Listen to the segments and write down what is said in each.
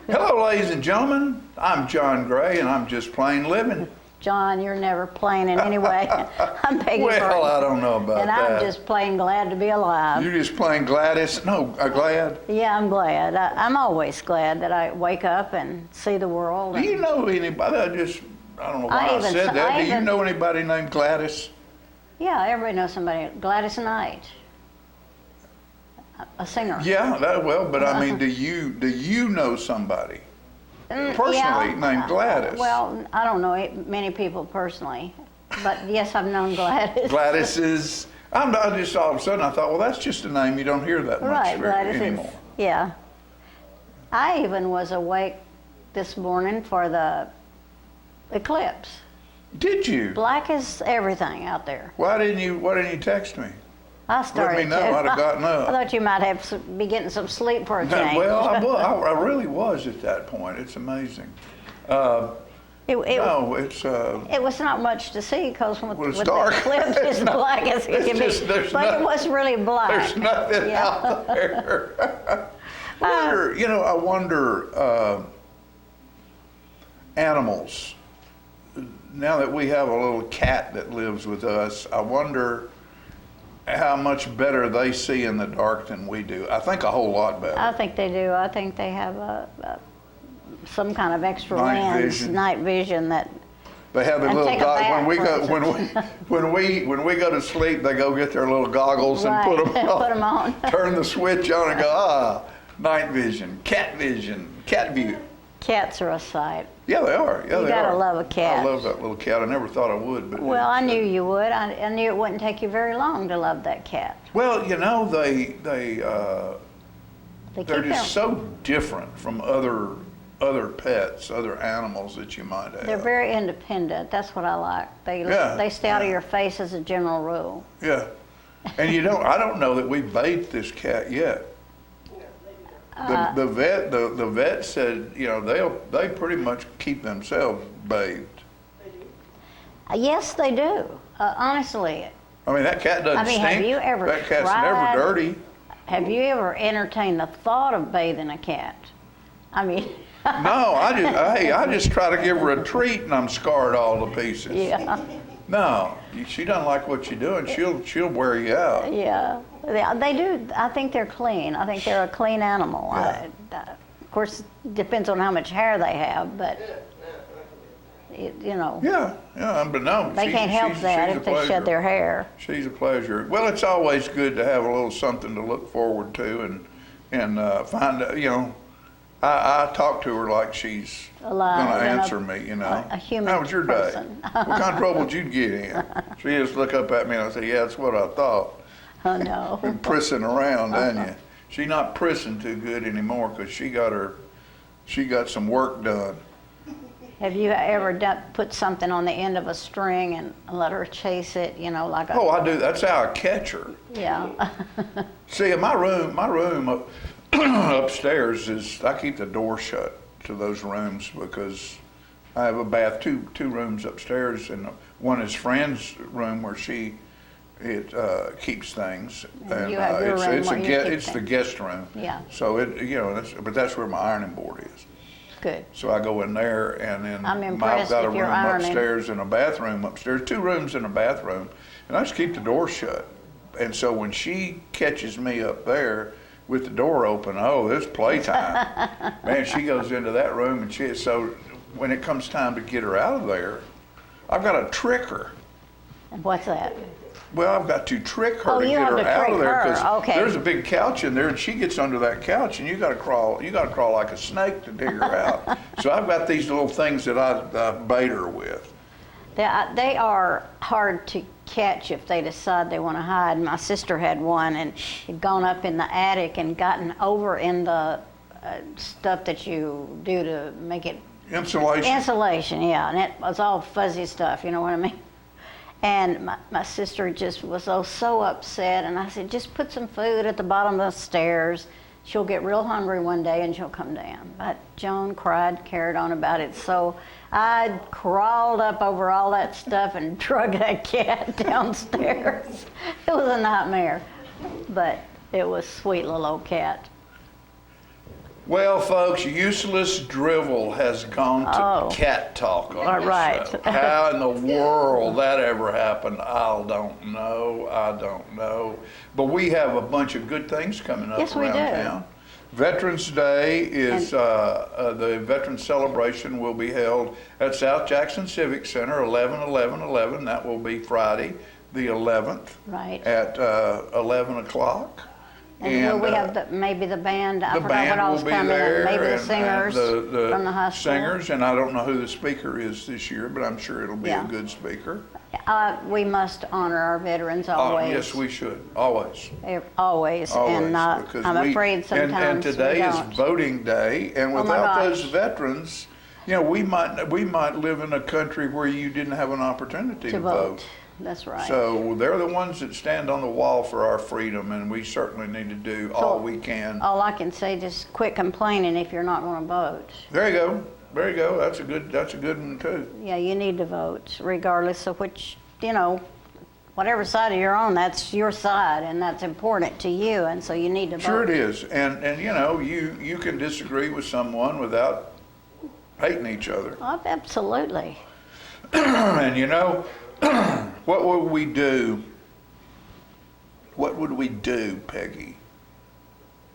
Hello, ladies and gentlemen. I'm John Gray, and I'm just plain living. John, you're never plain in any way. I'm Peggy Well, Burton. I don't know about And that. I'm just plain glad to be alive. You're just plain Gladys? No, glad? Yeah, I'm glad. I'm always glad that I wake up and see the world. Do you know anybody? I don't know why I said that. Do you know anybody named Gladys? Yeah, everybody knows somebody. Gladys Knight, a singer. Yeah, but I mean, do you know somebody personally named Gladys? Well, I don't know many people personally, but yes, I've known Gladys. Gladys is, I just all of a sudden I thought, well, that's just a name you don't hear that much Right, Gladys anymore. Yeah. I even was awake this morning for the eclipse. Did you? Black as everything out there. Why didn't you text me? I started Let me know. I'd have gotten up. I thought you might be getting some sleep for a change. Well, I really was at that point. It's amazing. It it's was not much to see because with dark. the eclipse, it's black as it can be. But it was really black. There's nothing out there. I wonder, animals. Now that we have a little cat that lives with us, I wonder how much better they see in the dark than we do. I think a whole lot better. I think they do. I think they have some kind of extra night vision that. They have their little when we go to sleep, they go get their little goggles and put them on. Turn the switch on and go, night vision, cat view. Cats are a sight. Yeah, they are. Yeah, you gotta love a cat. I love that little cat. I never thought I would, but well, I knew you would. I knew it wouldn't take you very long to love that cat. Well, they're just so different from other pets, other animals that you might have. They're very independent. That's what I like. They stay out of your face as a general rule. Yeah, and I don't know that we bathed this cat yet. The vet said, they pretty much keep themselves bathed. Yes, they do. Honestly. I mean, that cat doesn't stink. Have you ever that cat's never dirty. Have you ever entertained the thought of bathing a cat? I mean. No, I just try to give her a treat and I'm scarred all to pieces. Yeah. No, she doesn't like what you're doing. She'll wear you out. Yeah, they do. I think they're clean. I think they're a clean animal. Yeah. Of course, it depends on how much hair they have, but Yeah, but no. They can't help that if they shed their hair. She's a pleasure. Well, it's always good to have a little something to look forward to and find. I talk to her like she's going to answer me, A human How was your person. day? What kind of trouble did you get in? She just look up at me and I say, yeah, that's what I thought. Oh, no. Been prissing around, ain't you? She's not prissing too good anymore because she got some work done. Have you ever put something on the end of a string and let her chase it, like a... Oh, I do. That's how I catch her. Yeah. See, my room upstairs I keep the door shut to those rooms because I have a two rooms upstairs, and one is Fran's room where she keeps things, and you have your room where you keep it's the guest room. Yeah. So but that's where my ironing board is. Good. So I go in there, and then I've got a room upstairs and a bathroom upstairs, 2 rooms and a bathroom, and I just keep the door shut. And so when she catches me up there with the door open, it's playtime. Man, she goes into that room, and so when it comes time to get her out of there, I've got to trick her. And what's that? Well, I've got to trick her to get her out of there because there's a big couch in there, and she gets under that couch, and you got to crawl like a snake to dig her out. So I've got these little things that I bait her with. They are hard to catch if they decide they want to hide. My sister had one and had gone up in the attic and gotten over in the stuff that you do to make it... Insulation, yeah. And it was all fuzzy stuff, you know what I mean? And my sister just was so upset, and I said, just put some food at the bottom of the stairs. She'll get real hungry one day and she'll come down. But Joan carried on about it. So I crawled up over all that stuff and drug that cat downstairs. It was a nightmare, but it was a sweet little old cat. Well, folks, useless drivel has gone to cat talk on this right. show. How in the world that ever happened, I don't know. But we have a bunch of good things coming up Yes, we around do. town. Veterans Day is, the Veterans Celebration will be held at South Jackson Civic Center, 11/11/11. That will be Friday, the 11th. Right. At 11 o'clock. And will we have maybe the band? I The forgot band what will all's be coming. there, Maybe the and singers the from the high school. singers, and I don't know who the speaker is this year, but I'm sure it'll be a good speaker. We must honor our veterans always. Yes, we should, always. Always. And because I'm afraid sometimes and today we is don't. voting day, and Oh, my without gosh. those veterans, we might live in a country where you didn't have an opportunity to vote. That's right. So they're the ones that stand on the wall for our freedom, and we certainly need to do all we can. All I can say, just quit complaining if you're not going to vote. There you go. There you go. That's a good one too. Yeah, you need to vote, regardless of which, whatever side you're on, that's your side, and that's important to you, and so you need to vote. Sure it is. And you can disagree with someone without hating each other. Oh, absolutely. And what would we do? What would we do, Peggy,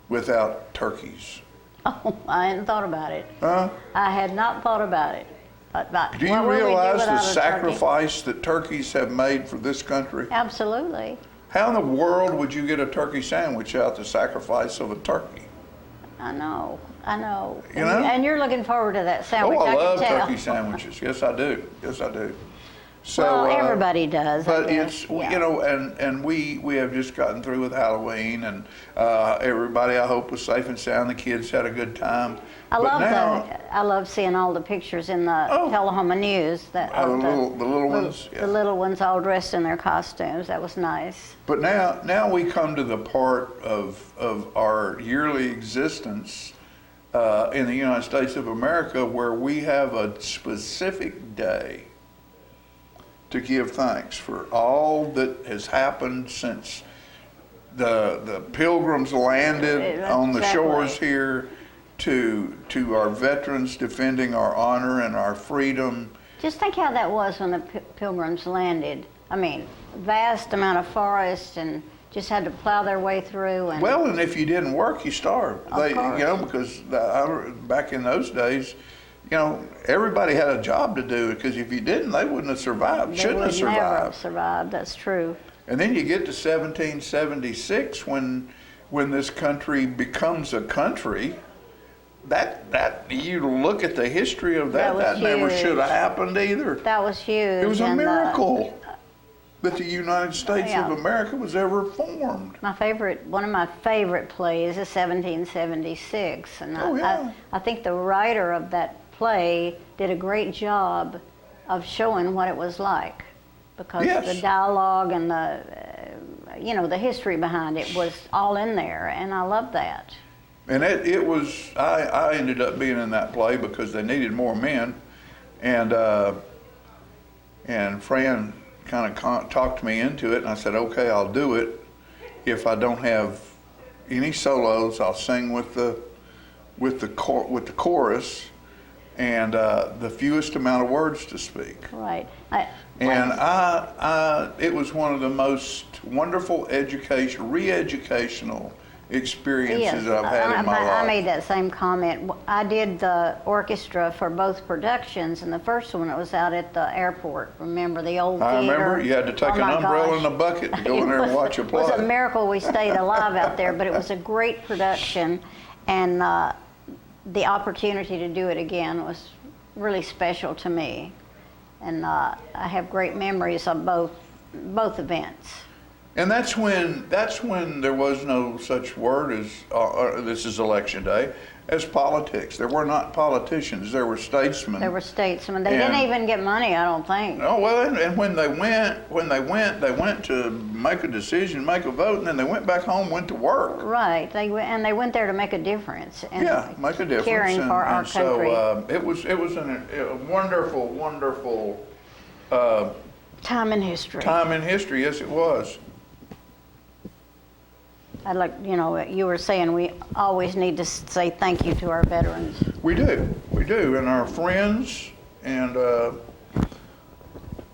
without turkeys? Oh, I hadn't thought about it. Huh? I had not thought about it. Do you realize the sacrifice that turkeys have made for this country? Absolutely. How in the world would you get a turkey sandwich without the sacrifice of a turkey? I know. And you're looking forward to that sandwich. I love can tell. turkey sandwiches. Yes, I do. So, well, everybody does. But I guess. it's and we have just gotten through with Halloween, and everybody I hope was safe and sound. The kids had a good time. I love seeing all the pictures in the Tullahoma News that the little ones. The little ones all dressed in their costumes. That was nice. But now we come to the part of our yearly existence in the United States of America where we have a specific day to give thanks for all that has happened since the pilgrims landed on the shores here, to our veterans defending our honor and our freedom. Just think how that was when the pilgrims landed. I mean, vast amount of forest, and just had to plow their way through. And if you didn't work, you starved. Of course. Because back in those days, everybody had a job to do, because if you didn't, they wouldn't have survived. Shouldn't have survived. Never have survived. That's true. And then you get to 1776 when this country becomes a country. That you look at the history of that never should have happened either. That was huge. It was a miracle that the United States of America was ever formed. One of my favorite plays is 1776, and I think the writer of that play did a great job of showing what it was like, because the dialogue and the history behind it was all in there, and I love that. And it was, I ended up being in that play because they needed more men, and Fran kind of talked me into it, and I said, okay, I'll do it. If I don't have any solos, I'll sing with the chorus, and the fewest amount of words to speak. Right. It was one of the most wonderful re-educational experiences that I've had in my life. I made that same comment. I did the orchestra for both productions, and the first one, it was out at the airport. Remember the old theater? I remember. You had to take an umbrella and a bucket to go in there and watch a play. It was a miracle we stayed alive out there, but it was a great production, and the opportunity to do it again was really special to me. And I have great memories of both events. And that's when there was no such word as this is election day as politics. There were not politicians. There were statesmen. There were statesmen. They didn't even get money, I don't think. Oh well, and when they went to make a decision, make a vote, and then they went back home, went to work. Right. They went there to make a difference. And make a difference. Caring for our country. So it was a wonderful time in history. Time in history, yes, it was. I'd like, you know, you were saying we always need to say thank you to our veterans. We do, and our friends, and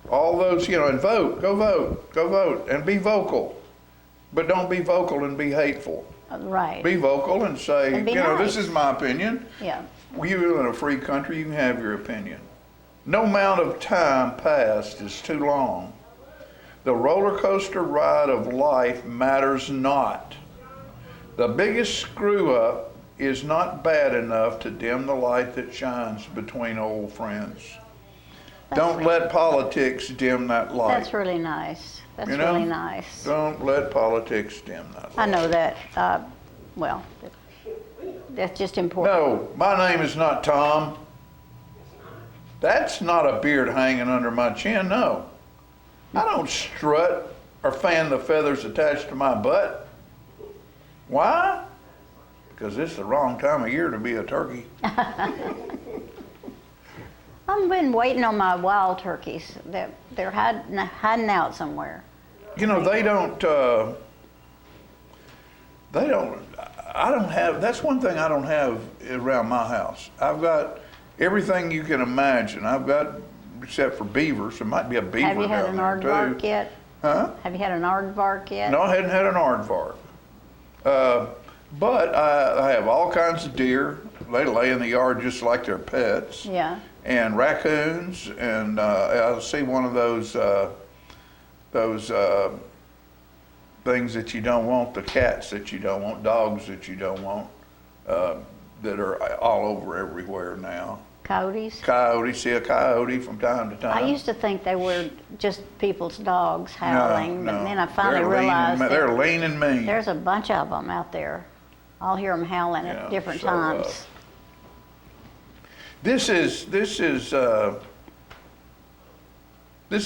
all those, you know, and vote, go vote, and be vocal. But don't be vocal and be hateful. Right. Be vocal and say, And be you know, nice. this is my opinion. Yeah. You live in a free country, you can have your opinion. No amount of time passed is too long. The roller coaster ride of life matters not. The biggest screw up is not bad enough to dim the light that shines between old friends. Don't let politics dim that light. That's really nice. That's You know? really nice. Don't let politics dim that light. I know that, well, that's just important. No, my name is not Tom. That's not a beard hanging under my chin, no. I don't strut or fan the feathers attached to my butt. Why? Because it's the wrong time of year to be a turkey. I've been waiting on my wild turkeys. They're hiding out somewhere. You know, I don't have, that's one thing I don't have around my house. I've got everything you can imagine. I've got, except for beavers, there might be a beaver Have you had down an there aardvark too. yet? Huh? Have you had an aardvark yet? No, I hadn't had an aardvark. But I have all kinds of deer. They lay in the yard just like they're pets. Yeah. And raccoons, and I see one of those things that you don't want, the cats that you don't want, dogs that you don't want, that are all over everywhere now. Coyotes? Coyotes, see a coyote from time to time. I used to think they were just people's dogs howling, No, but no. then I finally They're lean and realized mean. that They're lean and mean. there's a bunch of them out there. I'll hear them howling Yeah, at different so, times. This is a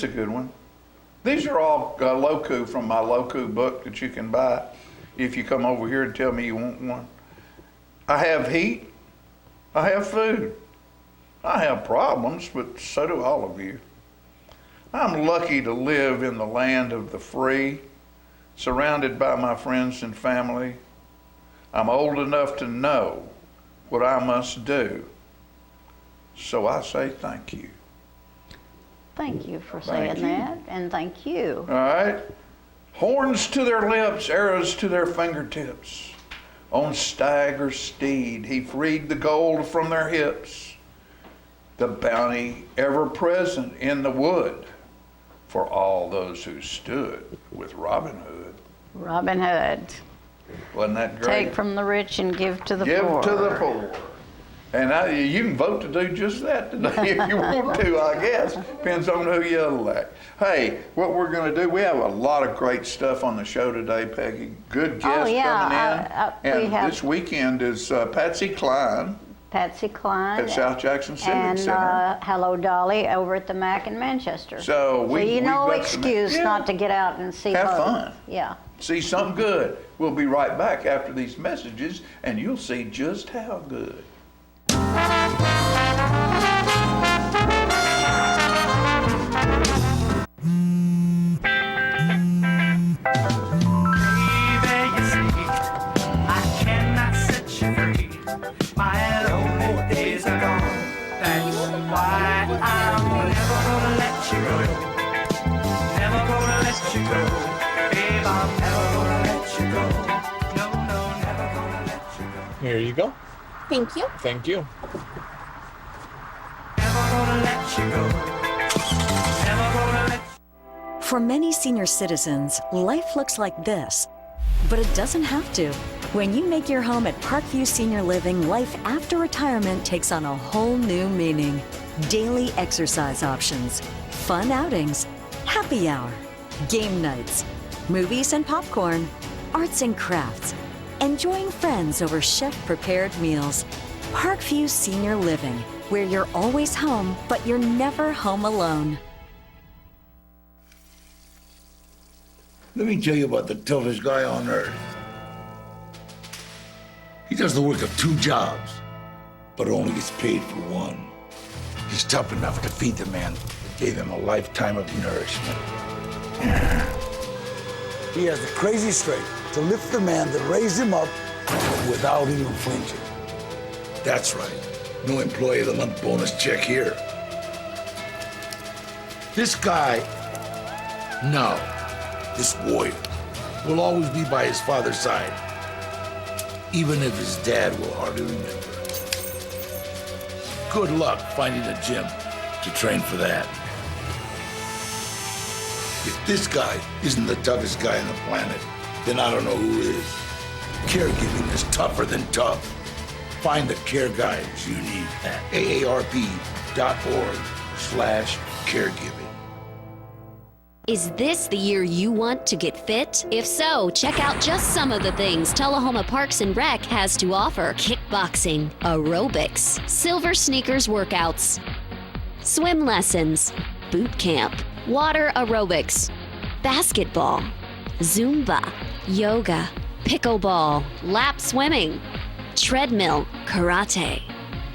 good one. These are all Loku from my Loku book that you can buy if you come over here and tell me you want one. I have heat. I have food. I have problems, but so do all of you. I'm lucky to live in the land of the free, surrounded by my friends and family. I'm old enough to know what I must do. So I say thank you. Thank you for Thank saying you. that, and thank you. All right? Horns to their lips, arrows to their fingertips. On stag or steed, he freed the gold from their hips. The bounty ever present in the wood for all those who stood with Robin Hood. Robin Hood. Wasn't that great? Take from the rich and give to the Give poor. to the poor. And you can vote to do just that today if you want to, I guess. Depends on who you elect. Hey, what we're going to do, we have a lot of great stuff on the show today, Peggy. Good guests coming in. And this weekend is Patsy Cline. Patsy Cline. At South Jackson Civic Center. And Hello Dolly over at the Mac in Manchester. So you no excuse not to get out and see Have both. fun. Yeah. See something good. We'll be right back after these messages, and you'll see just how good. Here you go. Thank you. Thank you. For many senior citizens, life looks like this, but it doesn't have to. When you make your home at Parkview Senior Living, life after retirement takes on a whole new meaning. Daily exercise options, fun outings, happy hour, game nights, movies and popcorn, arts and crafts, enjoying friends over chef-prepared meals. Parkview Senior Living, where you're always home, but you're never home alone. Let me tell you about the toughest guy on earth. He does the work of 2 jobs, but only gets paid for one. He's tough enough to feed the man that gave him a lifetime of nourishment. He has the crazy strength to lift the man that raised him up without even flinching. That's right. No employee of the month bonus check here. This guy, this warrior, will always be by his father's side, even if his dad will hardly remember. Good luck finding a gym to train for that. If this guy isn't the toughest guy on the planet, then I don't know who is. Caregiving is tougher than tough. Find the care guides you need at aarp.org/caregiving. Is this the year you want to get fit? If so, check out just some of the things Tullahoma Parks and Rec has to offer. Kickboxing, aerobics, silver sneakers workouts, swim lessons, boot camp, water aerobics, basketball, Zumba, yoga, pickleball, lap swimming, treadmill, karate.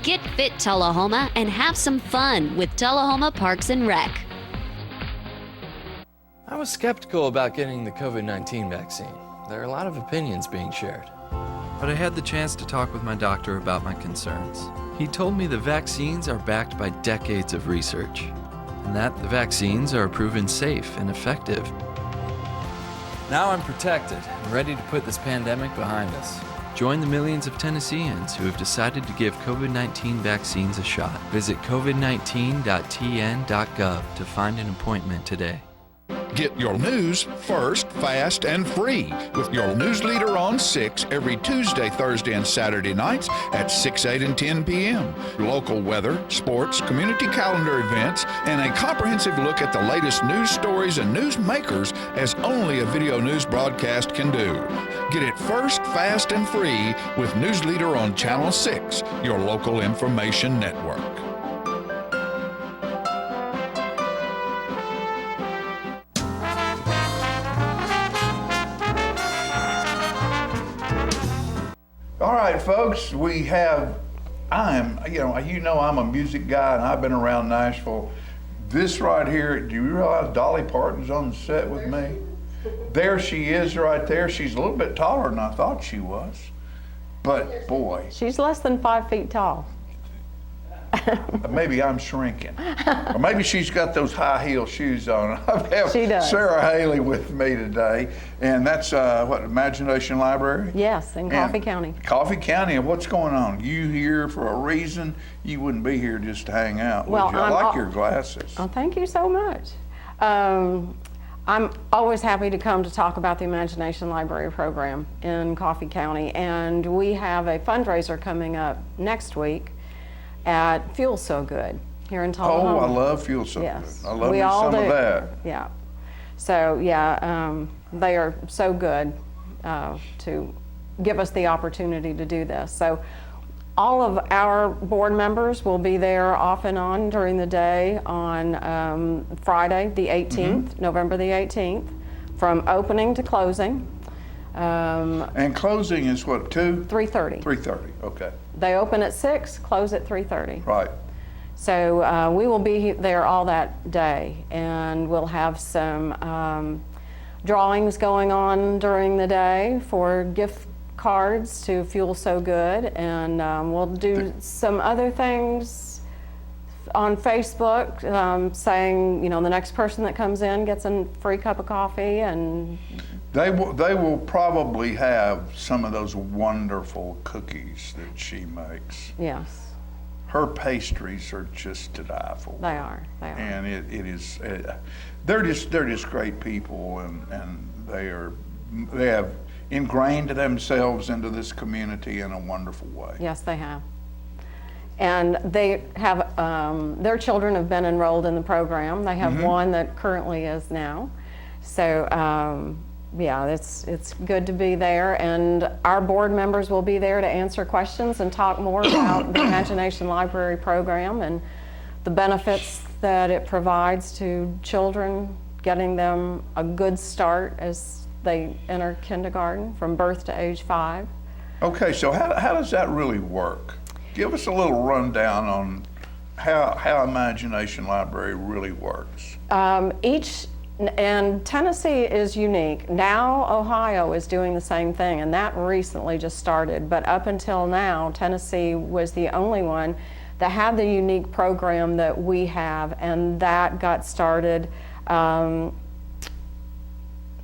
Get fit, Tullahoma, and have some fun with Tullahoma Parks and Rec. I was skeptical about getting the COVID-19 vaccine. There are a lot of opinions being shared. But I had the chance to talk with my doctor about my concerns. He told me the vaccines are backed by decades of research, and that the vaccines are proven safe and effective. Now I'm protected and ready to put this pandemic behind us. Join the millions of Tennesseans who have decided to give COVID-19 vaccines a shot. Visit covid19.tn.gov to find an appointment today. Get your news first, fast, and free with your news leader on 6 every Tuesday, Thursday, and Saturday nights at 6, 8, and 10 p.m. Local weather, sports, community calendar events, and a comprehensive look at the latest news stories and news makers as only a video news broadcast can do. Get it first, fast, and free with News Leader on Channel 6, your local information network. All right, folks, I'm a music guy and I've been around Nashville. This right here, do you realize Dolly Parton's on the set with me? There she is right there. She's a little bit taller than I thought she was, but boy. She's less than 5 feet tall. Maybe I'm shrinking. Or maybe she's got those high heel shoes on. I have She does. Sarah Haley with me today, and that's Imagination Library? Yes, in Coffee County. Coffee County, and what's going on? You here for a reason? You wouldn't be here just to hang out, would you? I like your glasses. Oh, thank you so much. I'm always happy to come to talk about the Imagination Library program in Coffee County, and we have a fundraiser coming up next week at Fuel So Good here in Tullahoma. Oh, I love Fuel So Yes. Good. I love we me all some do. of that. Yeah. So, they are so good to give us the opportunity to do this. So, all of our board members will be there off and on during the day on Friday, the 18th, November the 18th, from opening to closing. And closing is what, 2? 3:30. 3:30, okay. They open at 6, close at 3:30. Right. So we will be there all that day, and we'll have some drawings going on during the day for gift cards to Fuel So Good, and we'll do some other things on Facebook, saying, the next person that comes in gets a free cup of coffee, and They will probably have some of those wonderful cookies that she makes. yes, Her pastries are just to die for. they are. And it is, they're just great people, and they have ingrained themselves into this community in a wonderful way. Yes, they have. And they have, their children have been enrolled in the program. They have one that currently is now. So, it's good to be there. And our board members will be there to answer questions and talk more about the Imagination Library program and the benefits that it provides to children, getting them a good start as they enter kindergarten from birth to age 5. Okay, so how does that really work? Give us a little rundown on how Imagination Library really works. And Tennessee is unique. Now Ohio is doing the same thing, and that recently just started. But up until now, Tennessee was the only one that had the unique program that we have, and that got started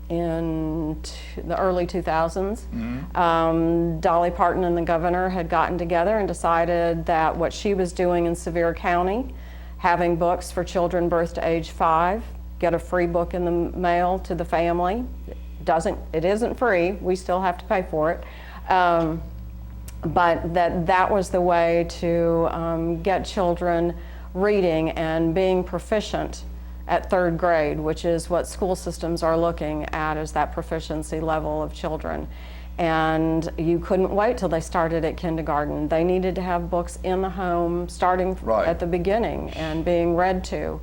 in the early 2000s. Dolly Parton and the governor had gotten together and decided that what she was doing in Sevier County, having books for children birth to age 5, get a free book in the mail to the family. It isn't free, we still have to pay for it. But that was the way to get children reading and being proficient at 3rd grade, which is what school systems are looking at, is that proficiency level of children. And you couldn't wait till they started at kindergarten. They needed to have books in the home starting at the beginning and being read to.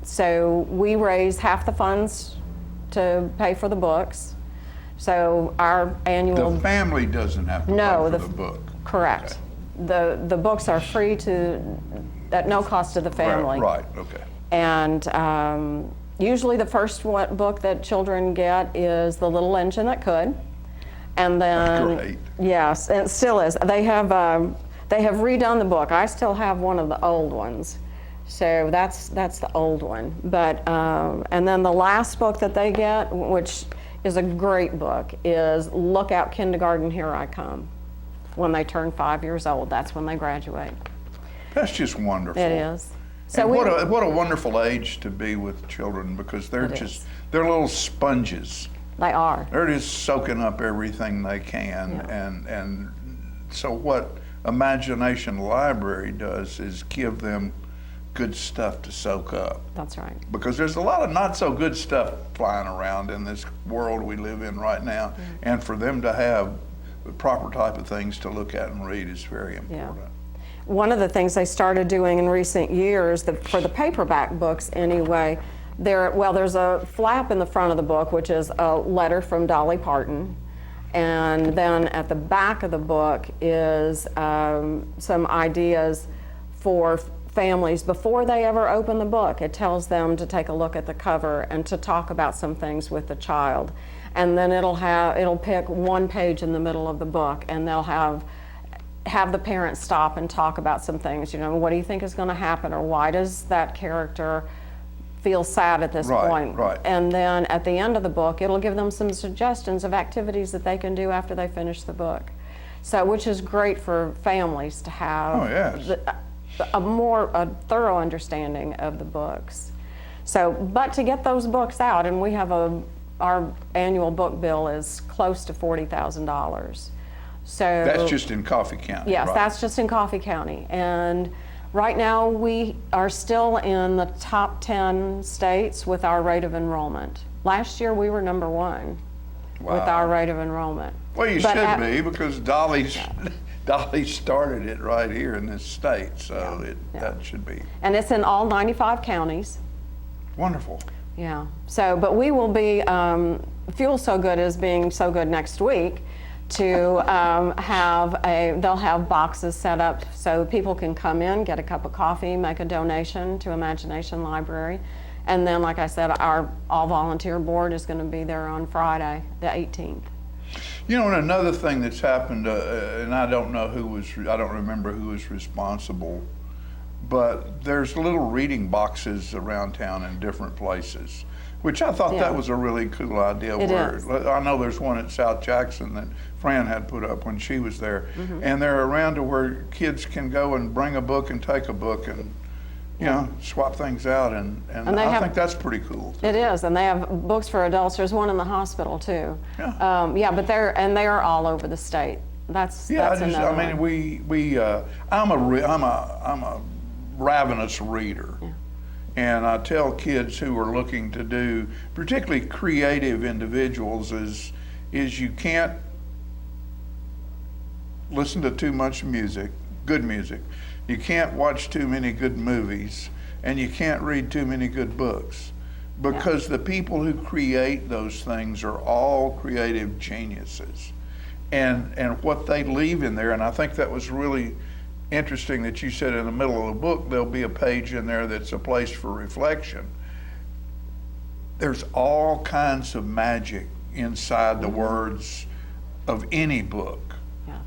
So we raise half the funds to pay for the books. So our annual... The family doesn't have to pay for the book. Correct. Okay. The books are free at no cost to the family. Right, okay. And usually the first book that children get is The Little Engine That Could. And then... Great. Yes, and it still is. They have redone the book. I still have one of the old ones. So that's the old one. But and then the last book that they get, which is a great book, is Look Out Kindergarten, Here I Come. When they turn 5 years old, that's when they graduate. That's just wonderful. It is. So and what a wonderful age to be with children, because they're little sponges. They are. They're just soaking up everything they can. Yeah. And so what Imagination Library does is give them good stuff to soak up. That's right. Because there's a lot of not so good stuff flying around in this world we live in right now. Mm-hmm. And for them to have the proper type of things to look at and read is very important. Yeah. One of the things they started doing in recent years, for the paperback books anyway, there's a flap in the front of the book, which is a letter from Dolly Parton. And then at the back of the book is some ideas for families before they ever open the book. It tells them to take a look at the cover and to talk about some things with the child. And then it'll pick one page in the middle of the book, and they'll have the parents stop and talk about some things. What do you think is going to happen, or why does that character feel sad at this point? Right. And then at the end of the book, it'll give them some suggestions of activities that they can do after they finish the book. So, which is great for families to have. Oh, yes. A thorough understanding of the books. So, but to get those books out, and we have our annual book bill is close to $40,000. So that's just in Coffee County. Yes, right? That's just in Coffee County. And right now we are still in the top 10 states with our rate of enrollment. Last year we were number 1 with our rate of enrollment. Well, you should be, because Dolly started it right here in this state, so that should be. And it's in all 95 counties. Wonderful. Yeah. So, but we will be, Fuel So Good is being so good next week to they'll have boxes set up so people can come in, get a cup of coffee, make a donation to Imagination Library. And then, like I said, our all-volunteer board is going to be there on Friday, the 18th. And another thing that's happened, and I don't remember who was responsible, but there's little reading boxes around town in different places, which I thought that was a really cool idea. I know there's one at South Jackson that Fran had put up when she was there, and they're around to where kids can go and bring a book and take a book and swap things out, and I think that's pretty cool. It is, and they have books for adults. There's one in the hospital too. Yeah. But they are all over the state. That's another one. I'm a ravenous reader. Yeah. And I tell kids who are looking to do, particularly creative individuals, is you can't listen to too much music, good music. You can't watch too many good movies, and you can't read too many good books, because the people who create those things are all creative geniuses. And what they leave in there, and I think that was really interesting that you said in the middle of the book there'll be a page in there that's a place for reflection. there's all kinds of magic inside the words of any book. Yeah.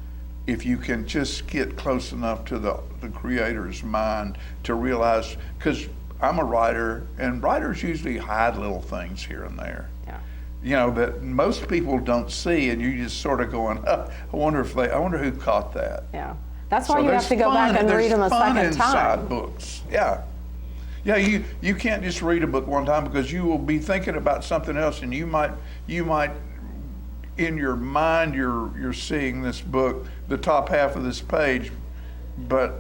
If you can just get close enough to the creator's mind to realize, because I'm a writer, and writers usually hide little things here and there. Yeah. You know, that most people don't see, and you just sort of going, I wonder who caught that. Yeah. That's why So you have there's to go back and read them a there's fun second inside time. books. Yeah. Yeah, you can't just read a book one time, because you will be thinking about something else, and you might in your mind you're seeing this book, the top half of this page, but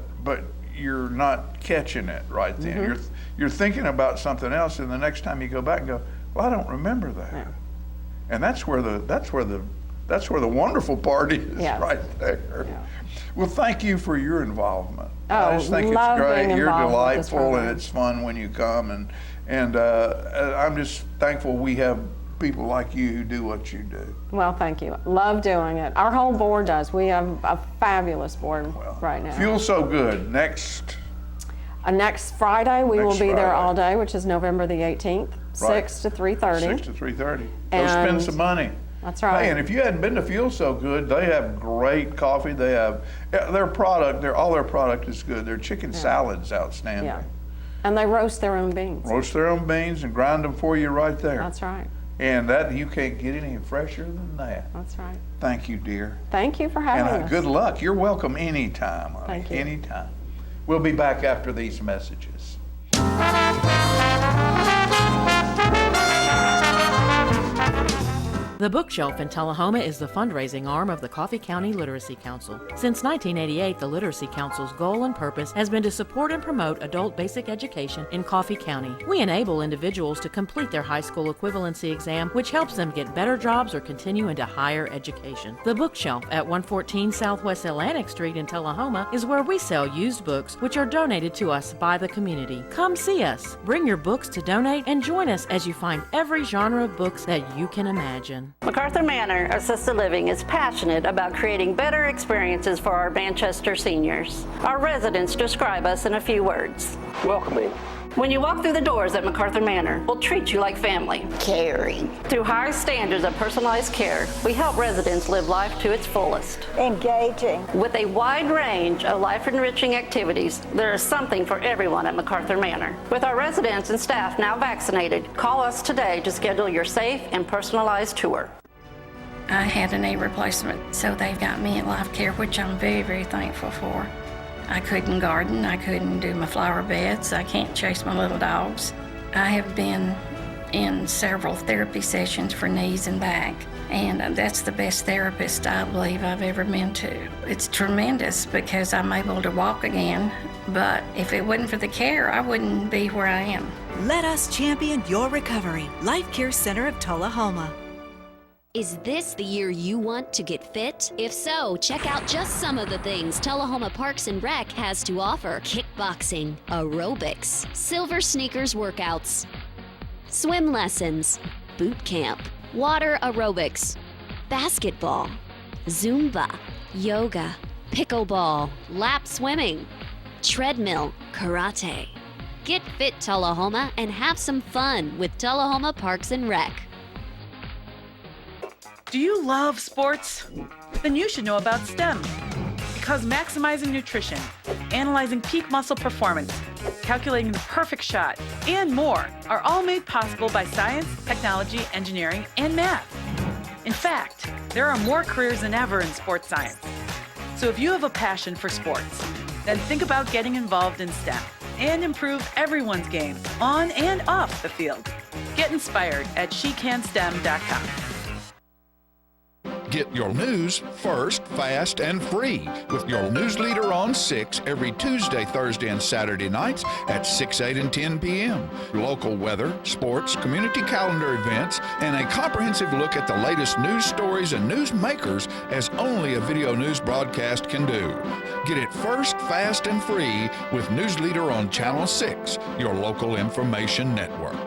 you're not catching it right then. Mm-hmm. You're thinking about something else, and the next time you go back and go, well, I don't remember that. Yeah. And that's where the wonderful part is, Yes. right there. Yeah. Well, thank you for your involvement. Oh, I just think love it's great. being You're involved with this delightful, and program. it's fun when you come, and I'm just thankful we have people like you who do what you do. Well, thank you. Love doing it. Our whole board does. We have a fabulous board Well, right now. Feels so good. Next Next Friday, we will Next be there Friday. all day, which is November the 18th, Right. 6 to 3:30. 6 to 3:30. Go spend And- some money. That's right. Hey, and if you hadn't been to Feel So Good, they have great coffee. They have their product. All their product is good. Their chicken salad's outstanding. Yeah. And they roast their own beans. Roast their own beans and grind them for you right there. That's right. And that you can't get any fresher than that. That's right. Thank you, dear. Thank you for having And us. good luck. You're welcome anytime, honey. Thank you. Anytime. We'll be back after these messages. The Bookshelf in Tullahoma is the fundraising arm of the Coffee County Literacy Council. Since 1988, the Literacy Council's goal and purpose has been to support and promote adult basic education in Coffee County. We enable individuals to complete their high school equivalency exam, which helps them get better jobs or continue into higher education. The Bookshelf at 114 Southwest Atlantic Street in Tullahoma is where we sell used books, which are donated to us by the community. Come see us, bring your books to donate, and join us as you find every genre of books that you can imagine. MacArthur Manor Assisted Living is passionate about creating better experiences for our Manchester seniors. Our residents describe us in a few words. Welcoming. When you walk through the doors at MacArthur Manor, we'll treat you like family. Caring. Through high standards of personalized care, we help residents live life to its fullest. Engaging. With a wide range of life-enriching activities, there is something for everyone at MacArthur Manor. With our residents and staff now vaccinated, call us today to schedule your safe and personalized tour. I had a knee replacement, so they've got me in life care, which I'm very, very thankful for. I couldn't garden, I couldn't do my flower beds, I can't chase my little dogs. I have been in several therapy sessions for knees and back, and that's the best therapist I believe I've ever been to. It's tremendous because I'm able to walk again, but if it wasn't for the care, I wouldn't be where I am. Let us champion your recovery. Life Care Center of Tullahoma. Is this the year you want to get fit? If so, check out just some of the things Tullahoma Parks and Rec has to offer. Kickboxing, aerobics, silver sneakers workouts, swim lessons, boot camp, water aerobics, basketball, Zumba, yoga, pickleball, lap swimming, treadmill, karate. Get fit, Tullahoma, and have some fun with Tullahoma Parks and Rec. Do you love sports? Then you should know about STEM. Because maximizing nutrition, analyzing peak muscle performance, calculating the perfect shot, and more are all made possible by science, technology, engineering, and math. In fact, there are more careers than ever in sports science. So if you have a passion for sports, then think about getting involved in STEM and improve everyone's game on and off the field. Get inspired at SheCanSTEM.com. Get your news first, fast, and free with your news leader on 6 every Tuesday, Thursday, and Saturday nights at 6, 8, and 10 p.m. Local weather, sports, community calendar events, and a comprehensive look at the latest news stories and news makers as only a video news broadcast can do. Get it first, fast, and free with News Leader on Channel 6, your local information network.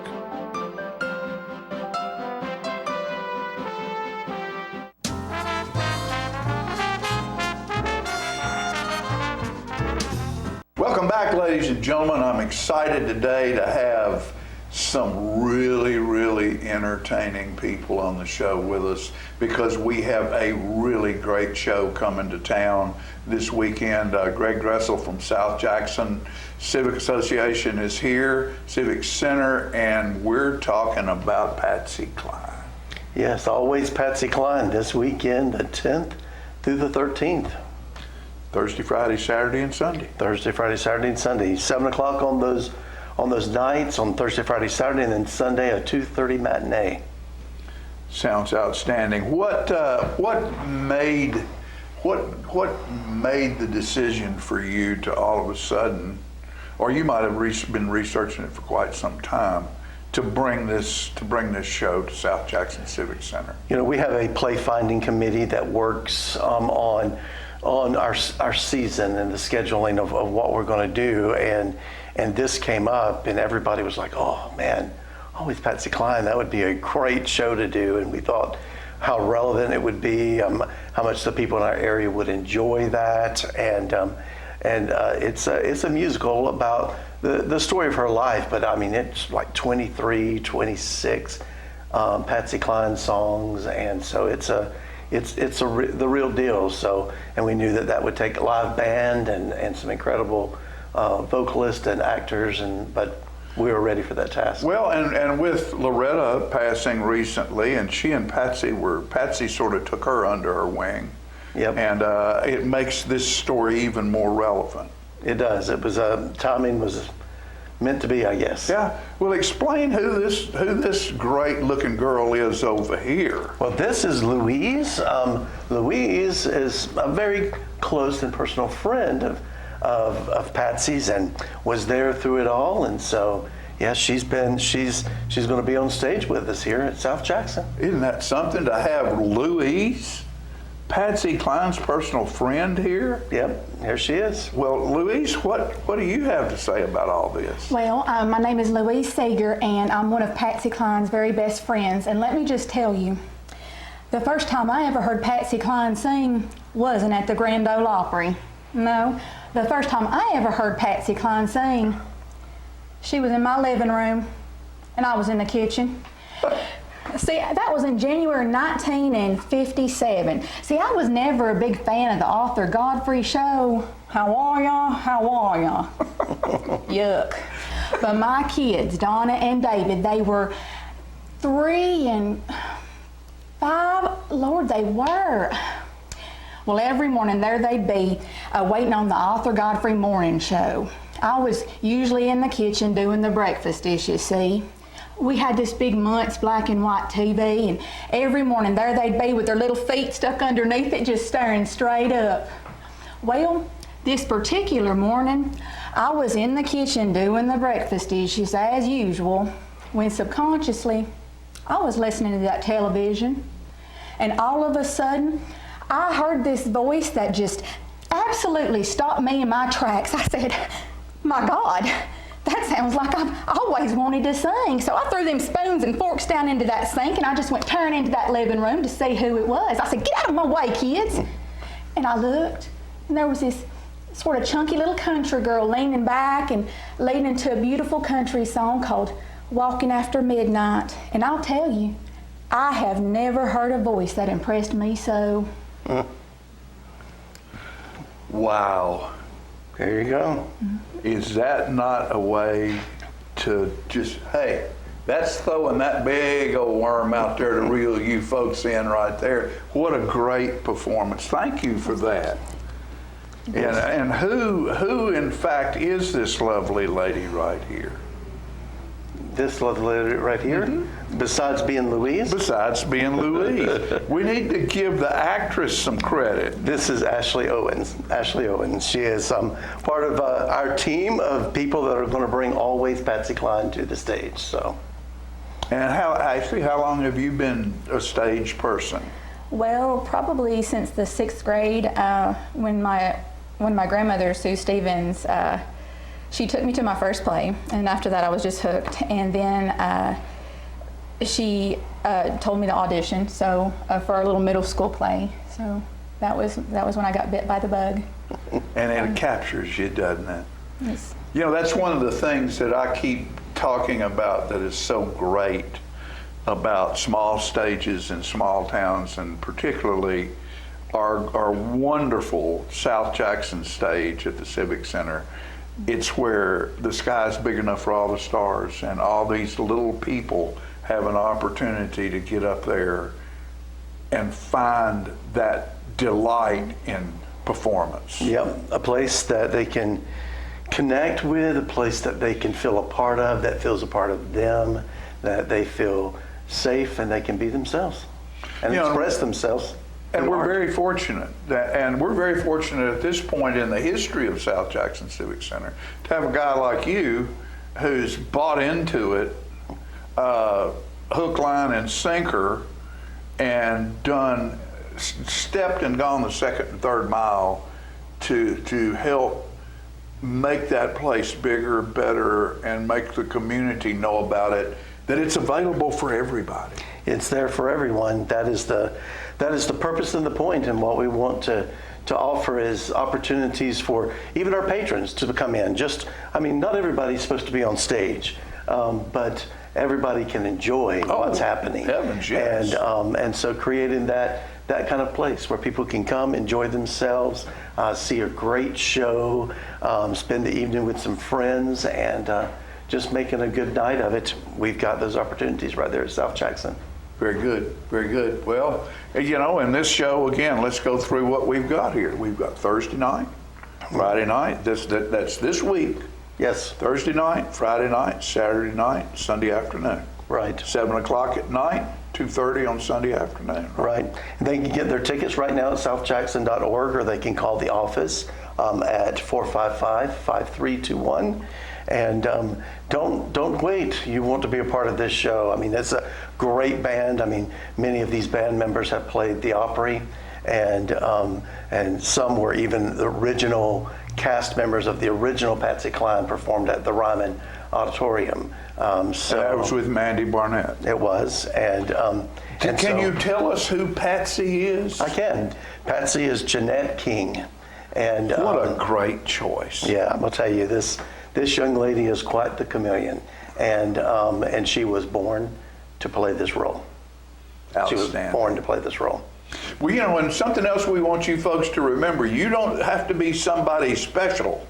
Welcome back, ladies and gentlemen. I'm excited today to have some really, really entertaining people on the show with us, because we have a really great show coming to town this weekend. Greg Dressel from South Jackson Civic Association is here, Civic Center, and we're talking about Patsy Cline. Yes, always Patsy Cline this weekend, the 10th through the 13th. Thursday, Friday, Saturday, and Sunday. Thursday, Friday, Saturday, and Sunday. 7 o'clock on those nights, on Thursday, Friday, Saturday, and then Sunday a 2:30 matinee. Sounds outstanding. What made the decision for you to all of a sudden, or you might have been researching it for quite some time, to bring this show to South Jackson Civic Center? You know, we have a play finding committee that works on our season and the scheduling of what we're going to do, and this came up, and everybody was like, "Oh man, always Patsy Cline, that would be a great show to do." And we thought how relevant it would be, how much the people in our area would enjoy that, and it's a musical about the story of her life, but I mean it's like 23, 26 Patsy Cline songs, and so it's the real deal. So, and we knew that would take a live band and some incredible vocalists and actors, but we were ready for that task. Well, and with Loretta passing recently, and she and Patsy sort of took her under her wing. Yep. And it makes this story even more relevant. It does. It was timing was meant to be, I guess. Yeah. Well, explain who this great-looking girl is over here. Well, this is Louise. Louise is a very close and personal friend of Patsy's, and was there through it all. And so, yes, she's going to be on stage with us here at South Jackson. Isn't that something to have Louise, Patsy Cline's personal friend, here? Yep, here she is. Well, Louise, what do you have to say about all this? Well, my name is Louise Seeger, and I'm one of Patsy Cline's very best friends. And let me just tell you, the first time I ever heard Patsy Cline sing wasn't at the Grand Ole Opry. No, the first time I ever heard Patsy Cline sing, she was in my living room, and I was in the kitchen. See, that was in January 1957. See, I was never a big fan of the Arthur Godfrey show. How are ya? How are ya? Yuck. But my kids, Donna and David, they were 3 and 5. Lord, they were. Well, every morning there they'd be waiting on the Arthur Godfrey morning show. I was usually in the kitchen doing the breakfast dishes, see. We had this big Muntz black and white TV, and every morning there they'd be with their little feet stuck underneath it, just staring straight up. Well, this particular morning, I was in the kitchen doing the breakfast dishes as usual, when subconsciously, I was listening to that television, and all of a sudden, I heard this voice that just absolutely stopped me in my tracks. I said, "My God, that sounds like I've always wanted to sing." So I threw them spoons and forks down into that sink, and I just went tearing into that living room to see who it was. I said, "Get out of my way, kids." And I looked, and there was this sort of chunky little country girl leaning back and leading into a beautiful country song called "Walking After Midnight." And I'll tell you, I have never heard a voice that impressed me so. Wow. There you go. Is that not a way to just, hey, that's throwing that big old worm out there to reel you folks in right there. What a great performance. Thank you for that. And who in fact is this lovely lady right here? This lovely lady right here? Mm-hmm. Besides being Louise? Besides being Louise. We need to give the actress some credit. This is Ashley Owens. Ashley Owens. She is part of our team of people that are going to bring Always Patsy Cline to the stage. So. And how long have you been a stage person? Well, probably since the 6th grade, when my grandmother, Sue Stevens, she took me to my first play, and after that I was just hooked. And then she told me to audition for our little middle school play. So that was when I got bit by the bug. And it captures you, doesn't it? Yes. You know, that's one of the things that I keep talking about that is so great about small stages in small towns, and particularly our wonderful South Jackson stage at the Civic Center. It's where the sky's big enough for all the stars, and all these little people have an opportunity to get up there and find that delight in performance. Yep, a place that they can connect with, a place that they can feel a part of, that feels a part of them, that they feel safe and they can be themselves and express themselves. And we're very fortunate at this point in the history of South Jackson Civic Center to have a guy like you who's bought into it, hook, line, and sinker, and stepped and gone the second and third mile to help make that place bigger, better, and make the community know about it, that it's available for everybody. It's there for everyone. That is the purpose and the point, and what we want to offer is opportunities for even our patrons to come in. Not everybody's supposed to be on stage, but everybody can enjoy what's happening. Heavens, yes. And so creating that kind of place where people can come, enjoy themselves, see a great show, spend the evening with some friends, and just making a good night of it. We've got those opportunities right there at South Jackson. Very good, very good. Well, in this show, again, let's go through what we've got here. We've got Thursday night, Friday night, that's this week. Yes. Thursday night, Friday night, Saturday night, Sunday afternoon. Right. 7 o'clock at night, 2:30 on Sunday afternoon. Right. They can get their tickets right now at southjackson.org, or they can call the office at 455-5321. And don't wait. You want to be a part of this show. It's a great band. Many of these band members have played the Opry, and some were even the original cast members of the original Patsy Cline performed at the Ryman Auditorium. So that was with Mandy Barnett. It was, can you tell us who Patsy is? I can. Patsy is Jeanette King, and what a great choice. Yeah, I'm gonna tell you, this young lady is quite the chameleon, and she was born to play this role. She was born to play this role. Well, and something else we want you folks to remember, you don't have to be somebody special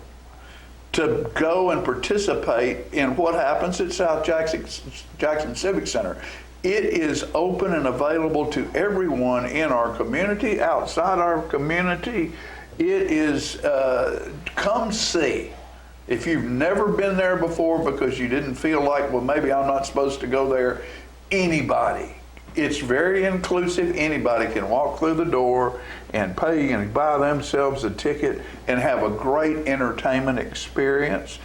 to go and participate in what happens at South Jackson Civic Center. It is open and available to everyone in our community, outside our community. It is, come see. If you've never been there before because you didn't feel like, well, maybe I'm not supposed to go there, anybody. It's very inclusive. Anybody can walk through the door and pay and buy themselves a ticket and have a great entertainment experience.